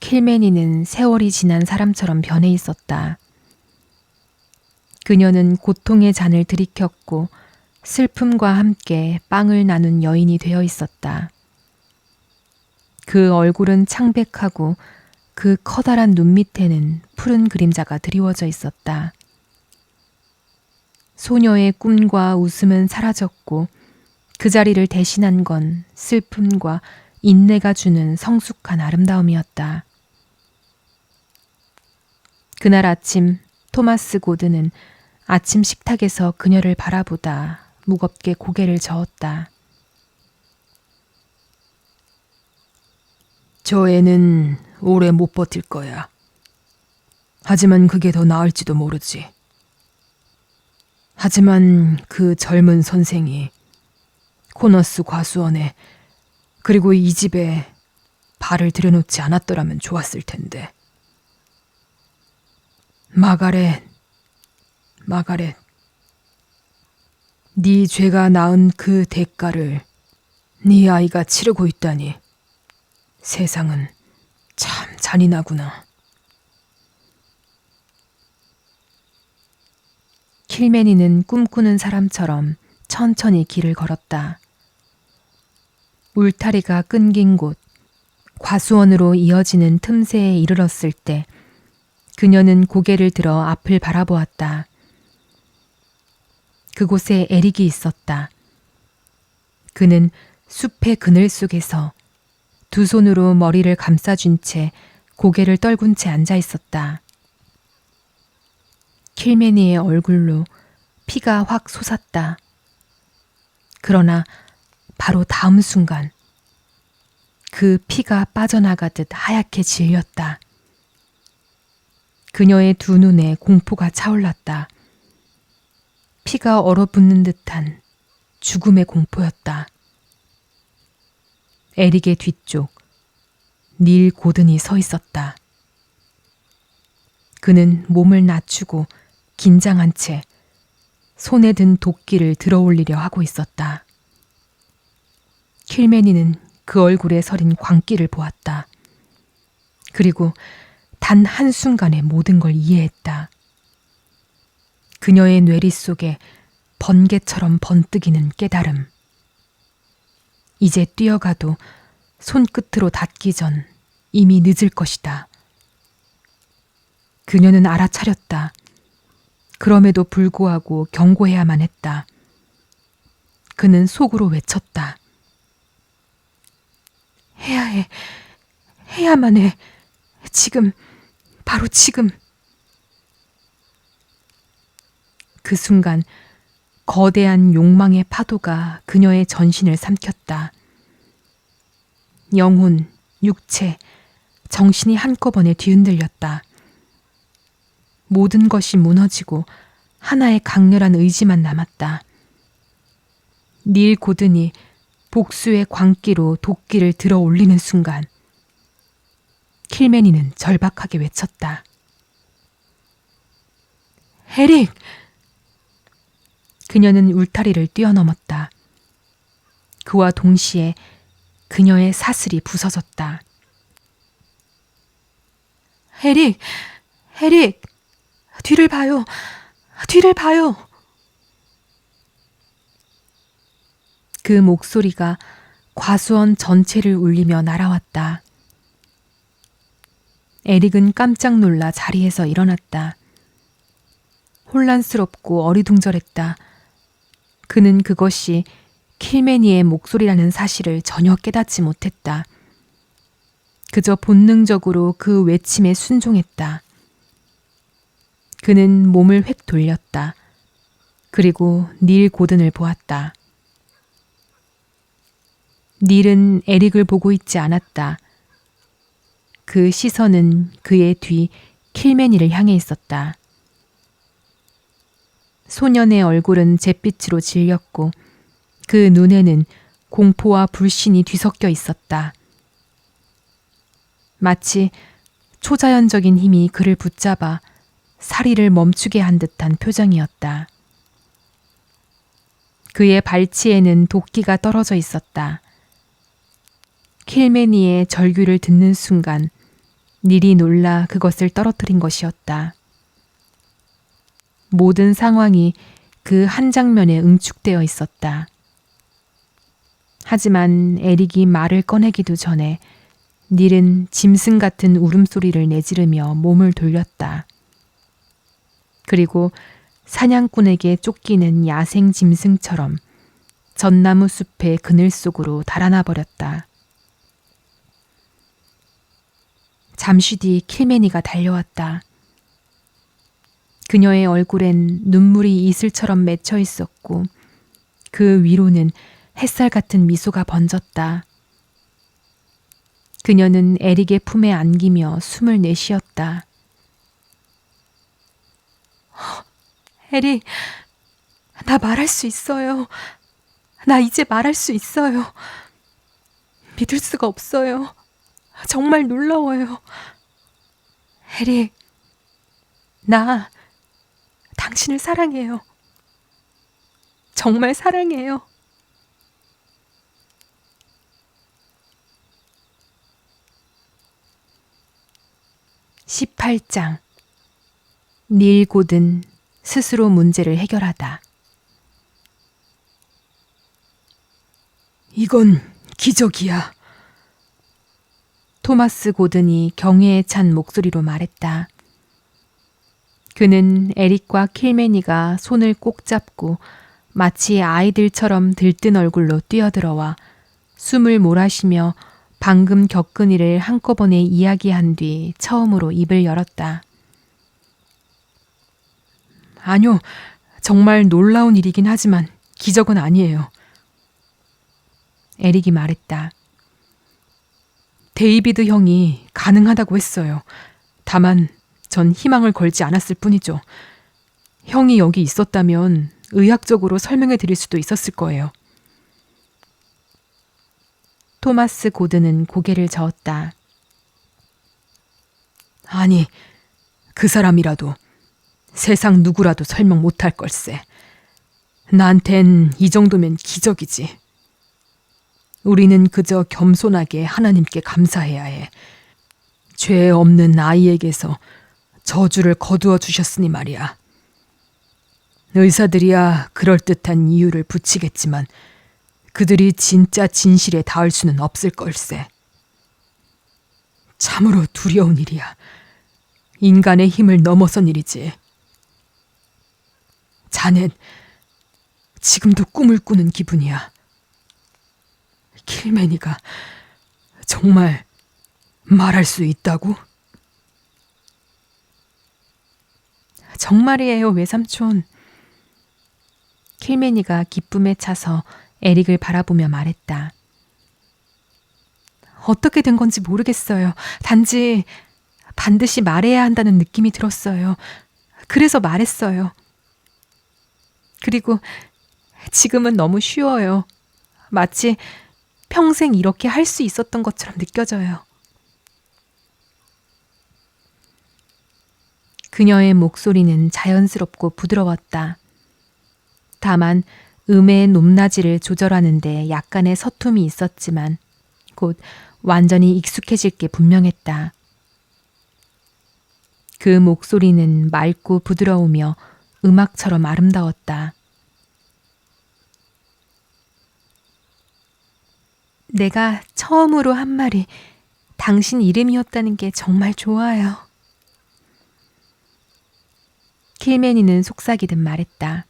킬메니는 세월이 지난 사람처럼 변해 있었다. 그녀는 고통의 잔을 들이켰고 슬픔과 함께 빵을 나눈 여인이 되어 있었다. 그 얼굴은 창백하고 그 커다란 눈 밑에는 푸른 그림자가 드리워져 있었다. 소녀의 꿈과 웃음은 사라졌고 그 자리를 대신한 건 슬픔과 인내가 주는 성숙한 아름다움이었다. 그날 아침 토마스 고드는 아침 식탁에서 그녀를 바라보다 무겁게 고개를 저었다. 저 애는 오래 못 버틸 거야. 하지만 그게 더 나을지도 모르지. 하지만 그 젊은 선생이 코너스 과수원에 그리고 이 집에 발을 들여놓지 않았더라면 좋았을 텐데. 마가렛, 네 죄가 낳은 그 대가를 네 아이가 치르고 있다니. 세상은 참 잔인하구나. 킬메니는 꿈꾸는 사람처럼 천천히 길을 걸었다. 울타리가 끊긴 곳, 과수원으로 이어지는 틈새에 이르렀을 때 그녀는 고개를 들어 앞을 바라보았다. 그곳에 에릭이 있었다. 그는 숲의 그늘 속에서 두 손으로 머리를 감싸준 채 고개를 떨군 채 앉아 있었다. 킬메니의 얼굴로 피가 확 솟았다. 그러나 바로 다음 순간 그 피가 빠져나가듯 하얗게 질렸다. 그녀의 두 눈에 공포가 차올랐다. 피가 얼어붙는 듯한 죽음의 공포였다. 에릭의 뒤쪽, 닐 고든이 서 있었다. 그는 몸을 낮추고 긴장한 채 손에 든 도끼를 들어올리려 하고 있었다. 킬메니는 그 얼굴에 서린 광기를 보았다. 그리고 단 한순간에 모든 걸 이해했다. 그녀의 뇌리 속에 번개처럼 번뜩이는 깨달음. 이제 뛰어가도 손끝으로 닿기 전 이미 늦을 것이다. 그녀는 알아차렸다. 그럼에도 불구하고 경고해야만 했다. 그는 속으로 외쳤다. 해야 해. 해야만 해. 지금, 바로 지금. 그 순간 거대한 욕망의 파도가 그녀의 전신을 삼켰다. 영혼, 육체, 정신이 한꺼번에 뒤흔들렸다. 모든 것이 무너지고 하나의 강렬한 의지만 남았다. 닐 고든이 복수의 광기로 도끼를 들어 올리는 순간 킬메니는 절박하게 외쳤다. 에릭! 그녀는 울타리를 뛰어넘었다. 그와 동시에 그녀의 사슬이 부서졌다. 에릭! 에릭! 뒤를 봐요! 뒤를 봐요! 그 목소리가 과수원 전체를 울리며 날아왔다. 에릭은 깜짝 놀라 자리에서 일어났다. 혼란스럽고 어리둥절했다. 그는 그것이 킬매니의 목소리라는 사실을 전혀 깨닫지 못했다. 그저 본능적으로 그 외침에 순종했다. 그는 몸을 획 돌렸다. 그리고 닐 고든을 보았다. 닐은 에릭을 보고 있지 않았다. 그 시선은 그의 뒤 킬매니를 향해 있었다. 소년의 얼굴은 잿빛으로 질렸고 그 눈에는 공포와 불신이 뒤섞여 있었다. 마치 초자연적인 힘이 그를 붙잡아 사리를 멈추게 한 듯한 표정이었다. 그의 발치에는 도끼가 떨어져 있었다. 킬매니의 절규를 듣는 순간 닐이 놀라 그것을 떨어뜨린 것이었다. 모든 상황이 그 한 장면에 응축되어 있었다. 하지만 에릭이 말을 꺼내기도 전에 닐은 짐승 같은 울음소리를 내지르며 몸을 돌렸다. 그리고 사냥꾼에게 쫓기는 야생 짐승처럼 전나무 숲의 그늘 속으로 달아나 버렸다. 잠시 뒤 킬매니가 달려왔다. 그녀의 얼굴엔 눈물이 이슬처럼 맺혀 있었고 그 위로는 햇살 같은 미소가 번졌다. 그녀는 에릭의 품에 안기며 숨을 내쉬었다. 에릭, 나 말할 수 있어요. 나 이제 말할 수 있어요. 믿을 수가 없어요. 정말 놀라워요. 에릭, 나 당신을 사랑해요. 정말 사랑해요. (18장) 닐 고든 스스로 문제를 해결하다. 이건 기적이야. 토마스 고든이 경외에 찬 목소리로 말했다. 그는 에릭과 킬매니가 손을 꼭 잡고 마치 아이들처럼 들뜬 얼굴로 뛰어들어와 숨을 몰아쉬며 방금 겪은 일을 한꺼번에 이야기한 뒤 처음으로 입을 열었다. 아니요, 정말 놀라운 일이긴 하지만 기적은 아니에요. 에릭이 말했다. 데이비드 형이 가능하다고 했어요. 다만 전 희망을 걸지 않았을 뿐이죠. 형이 여기 있었다면 의학적으로 설명해 드릴 수도 있었을 거예요. 토마스 고든은 고개를 저었다. 아니, 그 사람이라도 세상 누구라도 설명 못할 걸세. 나한텐 이 정도면 기적이지. 우리는 그저 겸손하게 하나님께 감사해야 해. 죄 없는 아이에게서 저주를 거두어 주셨으니 말이야. 의사들이야 그럴듯한 이유를 붙이겠지만 그들이 진짜 진실에 닿을 수는 없을 걸세. 참으로 두려운 일이야. 인간의 힘을 넘어선 일이지. 자넨 지금도 꿈을 꾸는 기분이야. 킬매니가 정말 말할 수 있다고? 정말이에요, 외삼촌. 킬매니가 기쁨에 차서 에릭을 바라보며 말했다. 어떻게 된 건지 모르겠어요. 단지 반드시 말해야 한다는 느낌이 들었어요. 그래서 말했어요. 그리고 지금은 너무 쉬워요. 마치 평생 이렇게 할 수 있었던 것처럼 느껴져요. 그녀의 목소리는 자연스럽고 부드러웠다. 다만 음의 높낮이를 조절하는데 약간의 서툼이 있었지만 곧 완전히 익숙해질 게 분명했다. 그 목소리는 맑고 부드러우며 음악처럼 아름다웠다. 내가 처음으로 한 말이 당신 이름이었다는 게 정말 좋아요. 킬매니는 속삭이듯 말했다.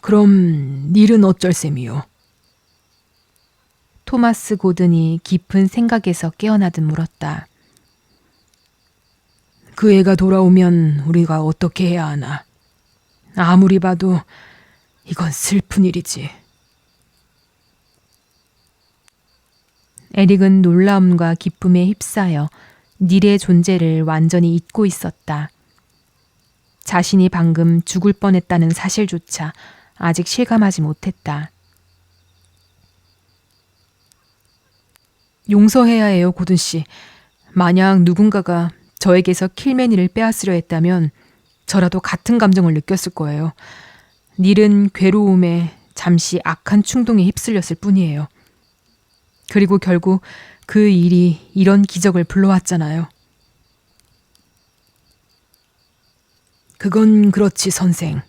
그럼 닐은 어쩔 셈이요? 토마스 고든이 깊은 생각에서 깨어나듯 물었다. 그 애가 돌아오면 우리가 어떻게 해야 하나? 아무리 봐도 이건 슬픈 일이지. 에릭은 놀라움과 기쁨에 휩싸여 닐의 존재를 완전히 잊고 있었다. 자신이 방금 죽을 뻔했다는 사실조차 아직 실감하지 못했다. 용서해야 해요, 고든 씨. 만약 누군가가 저에게서 킬매니를 빼앗으려 했다면 저라도 같은 감정을 느꼈을 거예요. 닐은 괴로움에 잠시 악한 충동에 휩쓸렸을 뿐이에요. 그리고 결국 그 일이 이런 기적을 불러왔잖아요. 그건 그렇지, 선생.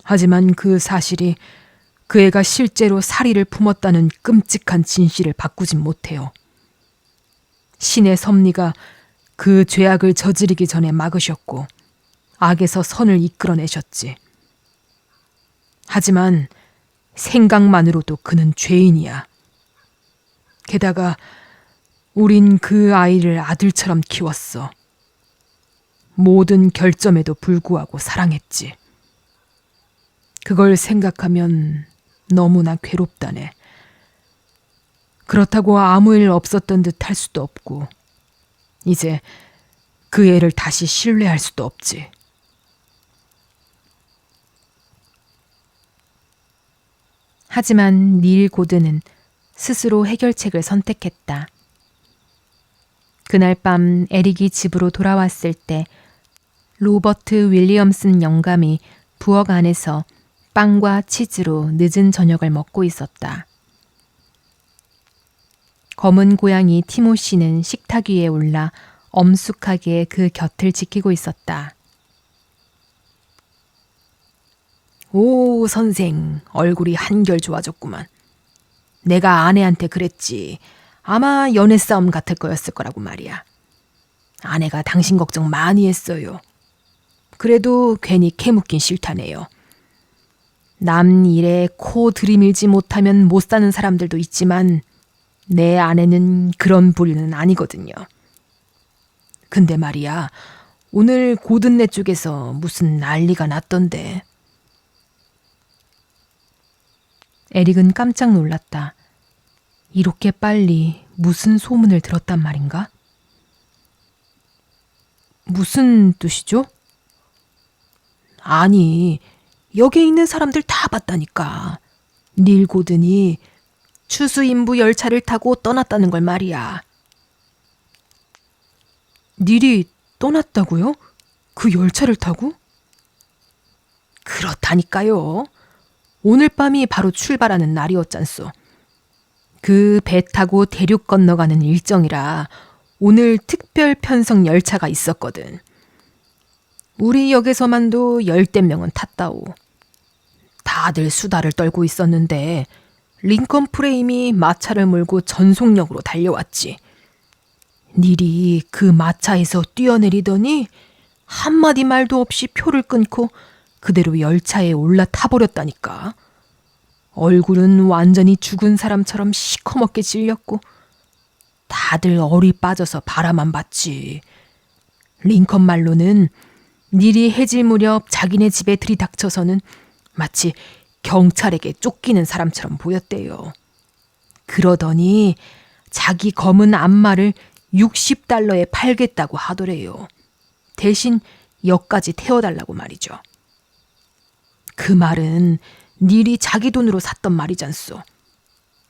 하지만 그 사실이 그 애가 실제로 사리를 품었다는 끔찍한 진실을 바꾸진 못해요. 신의 섭리가 그 죄악을 저지르기 전에 막으셨고 악에서 선을 이끌어내셨지. 하지만 생각만으로도 그는 죄인이야. 게다가 우린 그 아이를 아들처럼 키웠어. 모든 결점에도 불구하고 사랑했지. 그걸 생각하면 너무나 괴롭다네. 그렇다고 아무 일 없었던 듯 할 수도 없고 이제 그 애를 다시 신뢰할 수도 없지. 하지만 닐 고든은 스스로 해결책을 선택했다. 그날 밤 에릭이 집으로 돌아왔을 때 로버트 윌리엄슨 영감이 부엌 안에서 빵과 치즈로 늦은 저녁을 먹고 있었다. 검은 고양이 티모시는 식탁 위에 올라 엄숙하게 그 곁을 지키고 있었다. 오, 선생, 얼굴이 한결 좋아졌구만. 내가 아내한테 그랬지. 아마 연애 싸움 같을 거였을 거라고 말이야. 아내가 당신 걱정 많이 했어요. 그래도 괜히 캐묻긴 싫다네요. 남 일에 코 들이밀지 못하면 못 사는 사람들도 있지만 내 아내는 그런 부류는 아니거든요. 근데 말이야, 오늘 고든네 쪽에서 무슨 난리가 났던데. 에릭은 깜짝 놀랐다. 이렇게 빨리 무슨 소문을 들었단 말인가? 무슨 뜻이죠? 아니, 여기에 있는 사람들 다 봤다니까. 닐 고든이 추수인부 열차를 타고 떠났다는 걸 말이야. 닐이 떠났다고요? 그 열차를 타고? 그렇다니까요. 오늘 밤이 바로 출발하는 날이었잖소. 그 배 타고 대륙 건너가는 일정이라 오늘 특별 편성 열차가 있었거든. 우리 역에서만도 10대 명은 탔다오. 다들 수다를 떨고 있었는데 링컨 프레임이 마차를 몰고 전속력으로 달려왔지. 닐이 그 마차에서 뛰어내리더니 한마디 말도 없이 표를 끊고 그대로 열차에 올라타버렸다니까. 얼굴은 완전히 죽은 사람처럼 시커멓게 질렸고 다들 얼이 빠져서 바라만 봤지. 링컨 말로는 닐이 해질 무렵 자기네 집에 들이닥쳐서는 마치 경찰에게 쫓기는 사람처럼 보였대요. 그러더니 자기 검은 앞말을 $60에 팔겠다고 하더래요. 대신 역까지 태워달라고 말이죠. 그 말은 닐이 자기 돈으로 샀던 말이잖소.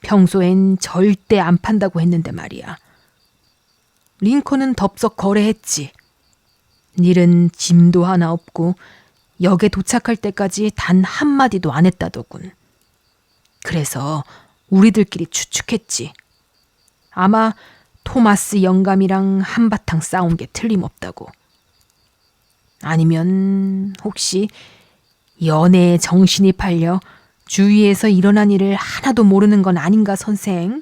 평소엔 절대 안 판다고 했는데 말이야. 링컨은 덥석 거래했지. 닐은 짐도 하나 없고 역에 도착할 때까지 단 한마디도 안 했다더군. 그래서 우리들끼리 추측했지. 아마 토마스 영감이랑 한바탕 싸운 게 틀림없다고. 아니면 혹시 연애에 정신이 팔려 주위에서 일어난 일을 하나도 모르는 건 아닌가, 선생?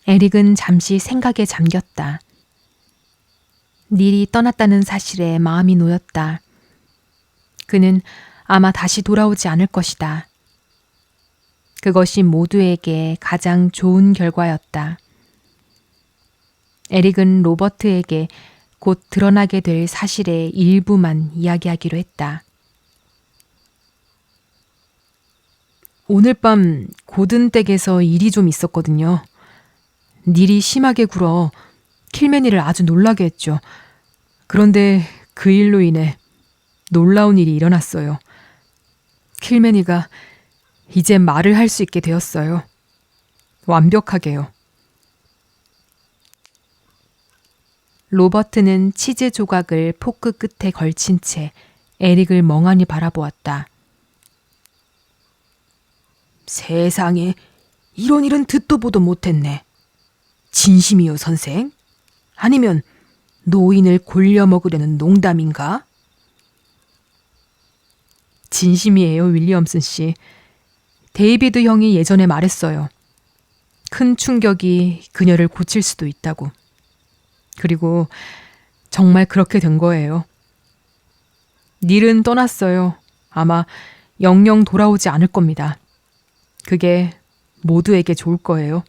에릭은 잠시 생각에 잠겼다. 닐이 떠났다는 사실에 마음이 놓였다. 그는 아마 다시 돌아오지 않을 것이다. 그것이 모두에게 가장 좋은 결과였다. 에릭은 로버트에게 곧 드러나게 될 사실의 일부만 이야기하기로 했다. 오늘 밤 고든 댁에서 일이 좀 있었거든요. 닐이 심하게 굴어 킬매니를 아주 놀라게 했죠. 그런데 그 일로 인해 놀라운 일이 일어났어요. 킬매니가 이제 말을 할 수 있게 되었어요. 완벽하게요. 로버트는 치즈 조각을 포크 끝에 걸친 채 에릭을 멍하니 바라보았다. 세상에, 이런 일은 듣도 보도 못했네. 진심이요, 선생? 아니면 노인을 골려 먹으려는 농담인가? 진심이에요, 윌리엄슨 씨. 데이비드 형이 예전에 말했어요. 큰 충격이 그녀를 고칠 수도 있다고. 그리고 정말 그렇게 된 거예요. 닐은 떠났어요. 아마 영영 돌아오지 않을 겁니다. 그게 모두에게 좋을 거예요.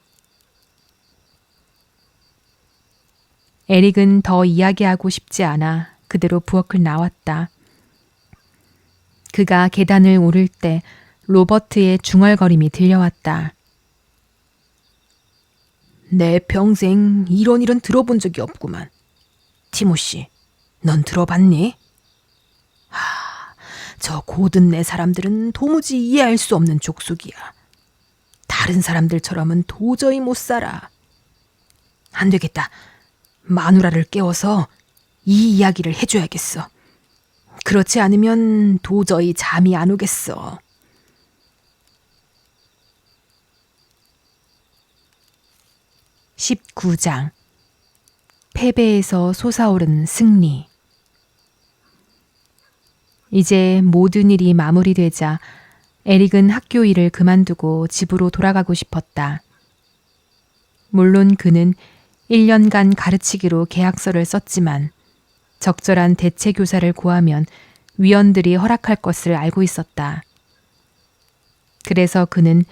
에릭은 더 이야기하고 싶지 않아 그대로 부엌을 나왔다. 그가 계단을 오를 때 로버트의 중얼거림이 들려왔다. 내 평생 이런 일은 들어본 적이 없구만. 티모시, 넌 들어봤니? 저 고든네 사람들은 도무지 이해할 수 없는 족속이야. 다른 사람들처럼은 도저히 못 살아. 안 되겠다. 마누라를 깨워서 이 이야기를 해줘야겠어. 그렇지 않으면 도저히 잠이 안 오겠어. (19장) 패배에서 솟아오른 승리. 이제 모든 일이 마무리되자 에릭은 학교 일을 그만두고 집으로 돌아가고 싶었다. 물론 그는 1년간 가르치기로 계약서를 썼지만 적절한 대체 교사를 구하면 위원들이 허락할 것을 알고 있었다. 그래서 그는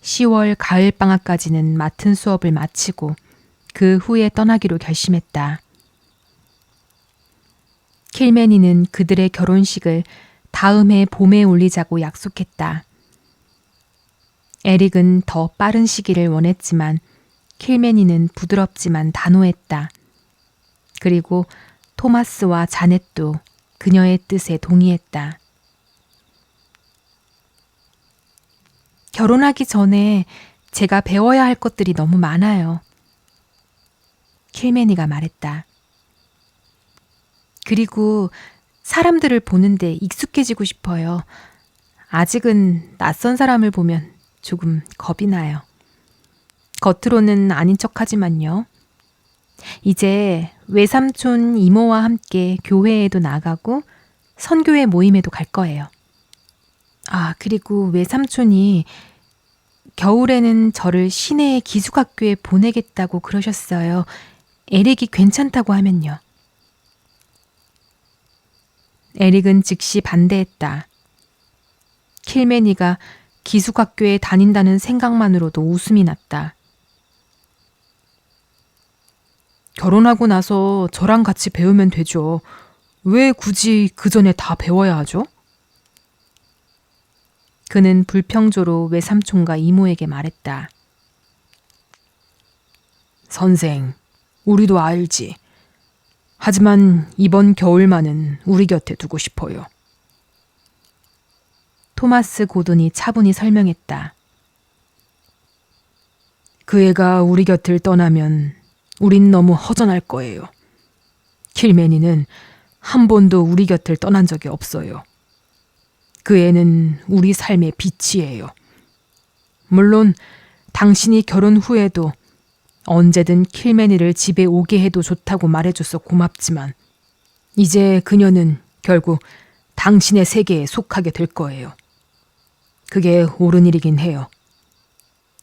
10월 가을방학까지는 맡은 수업을 마치고 그 후에 떠나기로 결심했다. 킬매니는 그들의 결혼식을 다음 해 봄에 올리자고 약속했다. 에릭은 더 빠른 시기를 원했지만 킬매니는 부드럽지만 단호했다. 그리고 토마스와 자넷도 그녀의 뜻에 동의했다. 결혼하기 전에 제가 배워야 할 것들이 너무 많아요. 킬매니가 말했다. 그리고 사람들을 보는데 익숙해지고 싶어요. 아직은 낯선 사람을 보면 조금 겁이 나요. 겉으로는 아닌 척하지만요. 이제 외삼촌 이모와 함께 교회에도 나가고 선교회 모임에도 갈 거예요. 그리고 외삼촌이 겨울에는 저를 시내의 기숙학교에 보내겠다고 그러셨어요. 에릭이 괜찮다고 하면요. 에릭은 즉시 반대했다. 킬매니가 기숙학교에 다닌다는 생각만으로도 웃음이 났다. 결혼하고 나서 저랑 같이 배우면 되죠. 왜 굳이 그 전에 다 배워야 하죠? 그는 불평조로 외삼촌과 이모에게 말했다. 선생, 우리도 알지. 하지만 이번 겨울만은 우리 곁에 두고 싶어요. 토마스 고든이 차분히 설명했다. 그 애가 우리 곁을 떠나면 우린 너무 허전할 거예요. 킬매니는 한 번도 우리 곁을 떠난 적이 없어요. 그 애는 우리 삶의 빛이에요. 물론 당신이 결혼 후에도 언제든 킬매니를 집에 오게 해도 좋다고 말해줘서 고맙지만 이제 그녀는 결국 당신의 세계에 속하게 될 거예요. 그게 옳은 일이긴 해요.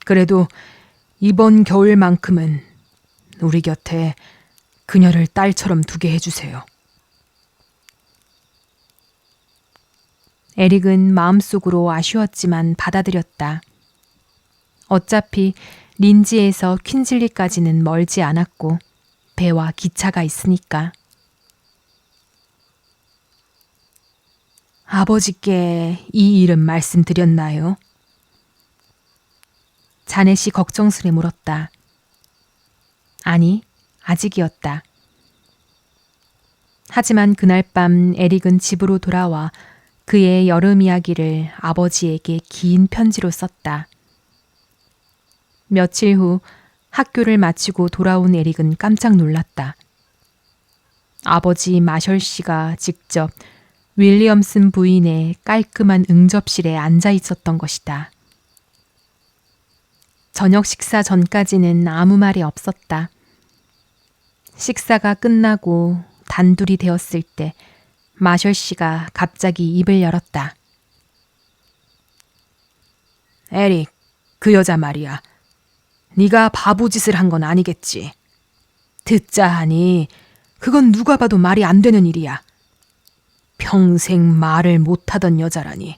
그래도 이번 겨울만큼은 우리 곁에 그녀를 딸처럼 두게 해주세요. 에릭은 마음속으로 아쉬웠지만 받아들였다. 어차피 린지에서 퀸즐리까지는 멀지 않았고 배와 기차가 있으니까. 아버지께 이 일은 말씀드렸나요? 자넷이 걱정스레 물었다. 아니, 아직이었다. 하지만 그날 밤 에릭은 집으로 돌아와 그의 여름 이야기를 아버지에게 긴 편지로 썼다. 며칠 후 학교를 마치고 돌아온 에릭은 깜짝 놀랐다. 아버지 마셜 씨가 직접 윌리엄슨 부인의 깔끔한 응접실에 앉아 있었던 것이다. 저녁 식사 전까지는 아무 말이 없었다. 식사가 끝나고 단둘이 되었을 때 마셜 씨가 갑자기 입을 열었다. 에릭, 그 여자 말이야. 네가 바보짓을 한 건 아니겠지. 듣자 하니 그건 누가 봐도 말이 안 되는 일이야. 평생 말을 못하던 여자라니.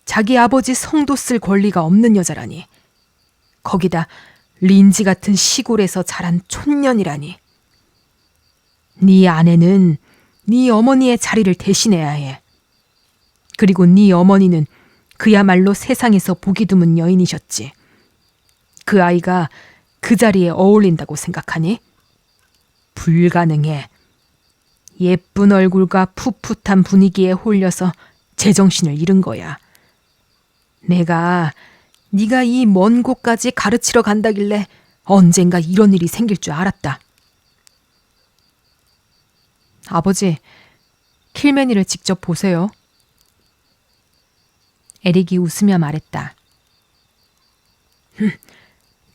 자기 아버지 성도 쓸 권리가 없는 여자라니. 거기다 린지 같은 시골에서 자란 촌년이라니. 네 아내는 네 어머니의 자리를 대신해야 해. 그리고 네 어머니는 그야말로 세상에서 보기 드문 여인이셨지. 그 아이가 그 자리에 어울린다고 생각하니? 불가능해. 예쁜 얼굴과 풋풋한 분위기에 홀려서 제정신을 잃은 거야. 내가 네가 이 먼 곳까지 가르치러 간다길래 언젠가 이런 일이 생길 줄 알았다. 아버지, 킬매니를 직접 보세요. 에릭이 웃으며 말했다.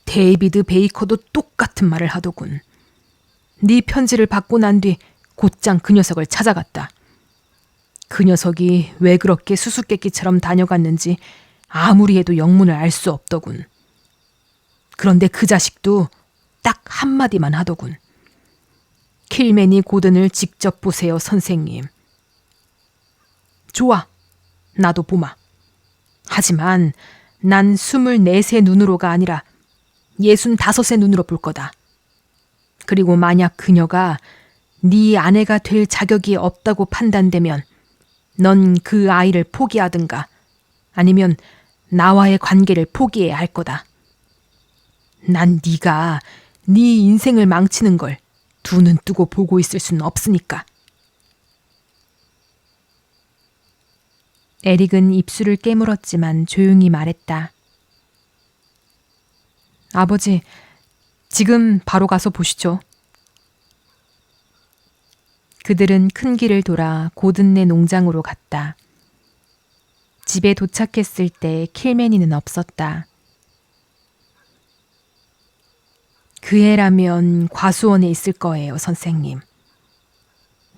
데이비드 베이커도 똑같은 말을 하더군. 네 편지를 받고 난 뒤 곧장 그 녀석을 찾아갔다. 그 녀석이 왜 그렇게 수수께끼처럼 다녀갔는지 아무리 해도 영문을 알 수 없더군. 그런데 그 자식도 딱 한마디만 하더군. 킬매니 고든을 직접 보세요, 선생님. 좋아, 나도 보마. 하지만 난 24세 눈으로가 아니라 65세 눈으로 볼 거다. 그리고 만약 그녀가 네 아내가 될 자격이 없다고 판단되면 넌 그 아이를 포기하든가 아니면 나와의 관계를 포기해야 할 거다. 난 네가 네 인생을 망치는 걸 두 눈 뜨고 보고 있을 수는 없으니까. 에릭은 입술을 깨물었지만 조용히 말했다. 아버지, 지금 바로 가서 보시죠. 그들은 큰 길을 돌아 고든네 농장으로 갔다. 집에 도착했을 때 킬매니는 없었다. 그 애라면 과수원에 있을 거예요, 선생님.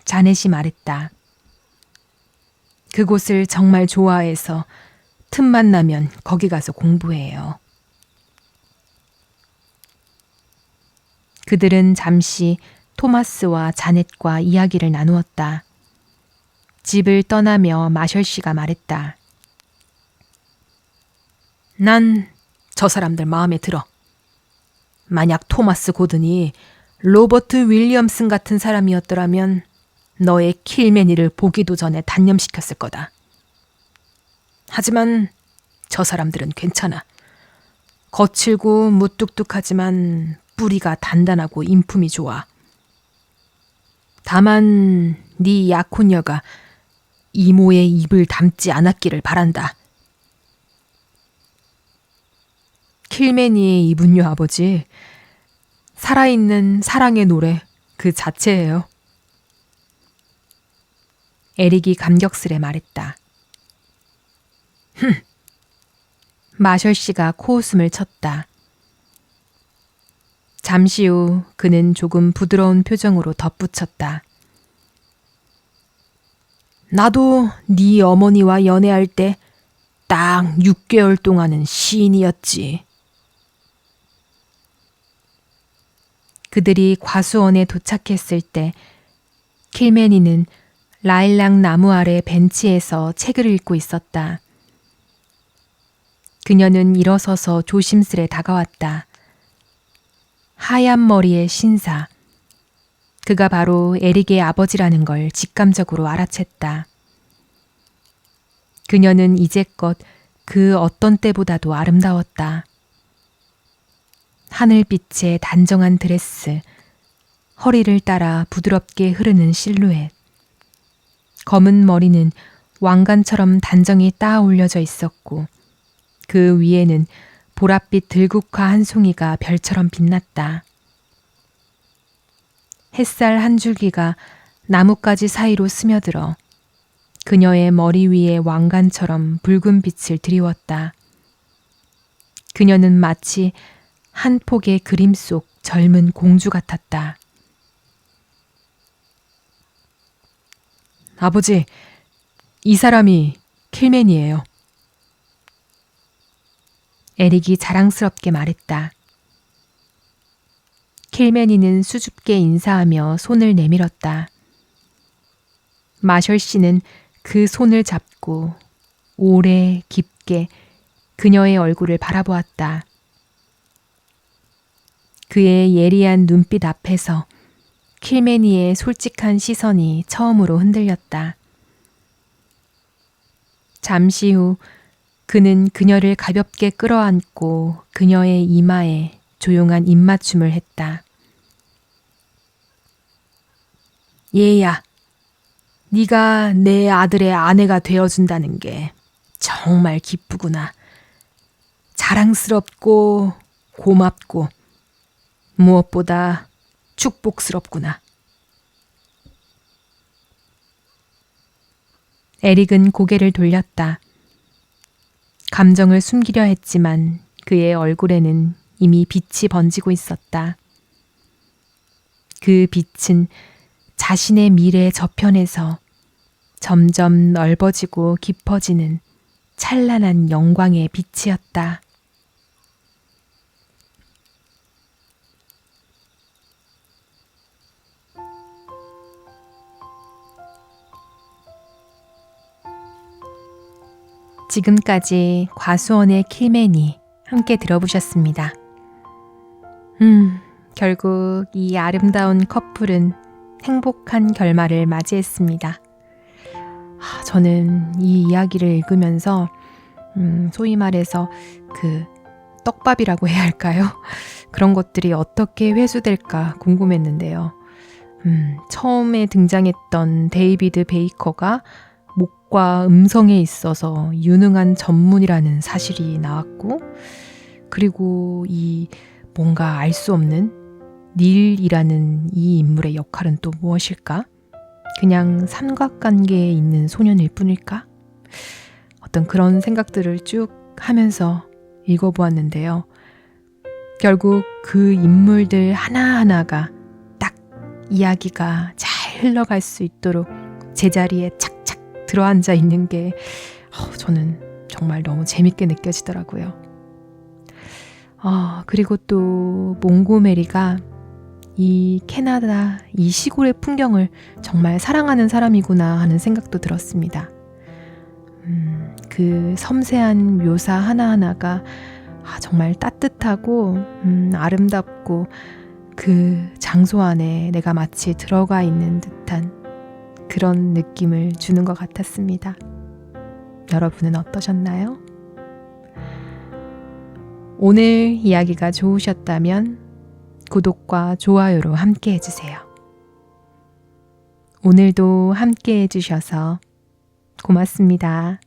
자넷이 말했다. 그곳을 정말 좋아해서 틈만 나면 거기 가서 공부해요. 그들은 잠시 토마스와 자넷과 이야기를 나누었다. 집을 떠나며 마셜 씨가 말했다. 난 저 사람들 마음에 들어. 만약 토마스 고든이 로버트 윌리엄슨 같은 사람이었더라면 너의 킬매니를 보기도 전에 단념시켰을 거다. 하지만 저 사람들은 괜찮아. 거칠고 무뚝뚝하지만 뿌리가 단단하고 인품이 좋아. 다만 네 약혼녀가 이모의 입을 담지 않았기를 바란다. 킬매니의 이분요, 아버지. 살아있는 사랑의 노래 그 자체예요. 에릭이 감격스레 말했다. 마셜 씨가 코웃음을 쳤다. 잠시 후 그는 조금 부드러운 표정으로 덧붙였다. 나도 네 어머니와 연애할 때 딱 6개월 동안은 시인이었지. 그들이 과수원에 도착했을 때 킬매니는 라일락 나무 아래 벤치에서 책을 읽고 있었다. 그녀는 일어서서 조심스레 다가왔다. 하얀 머리의 신사. 그가 바로 에릭의 아버지라는 걸 직감적으로 알아챘다. 그녀는 이제껏 그 어떤 때보다도 아름다웠다. 하늘빛의 단정한 드레스, 허리를 따라 부드럽게 흐르는 실루엣. 검은 머리는 왕관처럼 단정히 따 올려져 있었고 그 위에는 보랏빛 들국화 한 송이가 별처럼 빛났다. 햇살 한 줄기가 나뭇가지 사이로 스며들어 그녀의 머리 위에 왕관처럼 붉은 빛을 드리웠다. 그녀는 마치 한 폭의 그림 속 젊은 공주 같았다. 아버지, 이 사람이 킬맨이에요. 에릭이 자랑스럽게 말했다. 킬매니는 수줍게 인사하며 손을 내밀었다. 마셜 씨는 그 손을 잡고 오래 깊게 그녀의 얼굴을 바라보았다. 그의 예리한 눈빛 앞에서 킬매니의 솔직한 시선이 처음으로 흔들렸다. 잠시 후 그는 그녀를 가볍게 끌어안고 그녀의 이마에 조용한 입맞춤을 했다. 얘야, 네가 내 아들의 아내가 되어준다는 게 정말 기쁘구나. 자랑스럽고 고맙고 무엇보다 축복스럽구나. 에릭은 고개를 돌렸다. 감정을 숨기려 했지만 그의 얼굴에는 이미 빛이 번지고 있었다. 그 빛은 자신의 미래 저편에서 점점 넓어지고 깊어지는 찬란한 영광의 빛이었다. 지금까지 과수원의 킬맨이 함께 들어보셨습니다. 결국 이 아름다운 커플은 행복한 결말을 맞이했습니다. 저는 이 이야기를 읽으면서 소위 말해서 그 떡밥이라고 해야 할까요? 그런 것들이 어떻게 회수될까 궁금했는데요. 처음에 등장했던 데이비드 베이커가 목과 음성에 있어서 유능한 전문이라는 사실이 나왔고, 그리고 이 뭔가 알 수 없는 닐이라는 이 인물의 역할은 또 무엇일까? 그냥 삼각관계에 있는 소년일 뿐일까? 어떤 그런 생각들을 쭉 하면서 읽어보았는데요. 결국 그 인물들 하나하나가 딱 이야기가 잘 흘러갈 수 있도록 제자리에 착착 들어앉아 있는 게 저는 정말 너무 재밌게 느껴지더라고요. 그리고 또 몽고메리가 이 캐나다 이 시골의 풍경을 정말 사랑하는 사람이구나 하는 생각도 들었습니다. 그 섬세한 묘사 하나하나가 정말 따뜻하고 아름답고 그 장소 안에 내가 마치 들어가 있는 듯한 그런 느낌을 주는 것 같았습니다. 여러분은 어떠셨나요? 오늘 이야기가 좋으셨다면 구독과 좋아요로 함께 해주세요. 오늘도 함께 해주셔서 고맙습니다.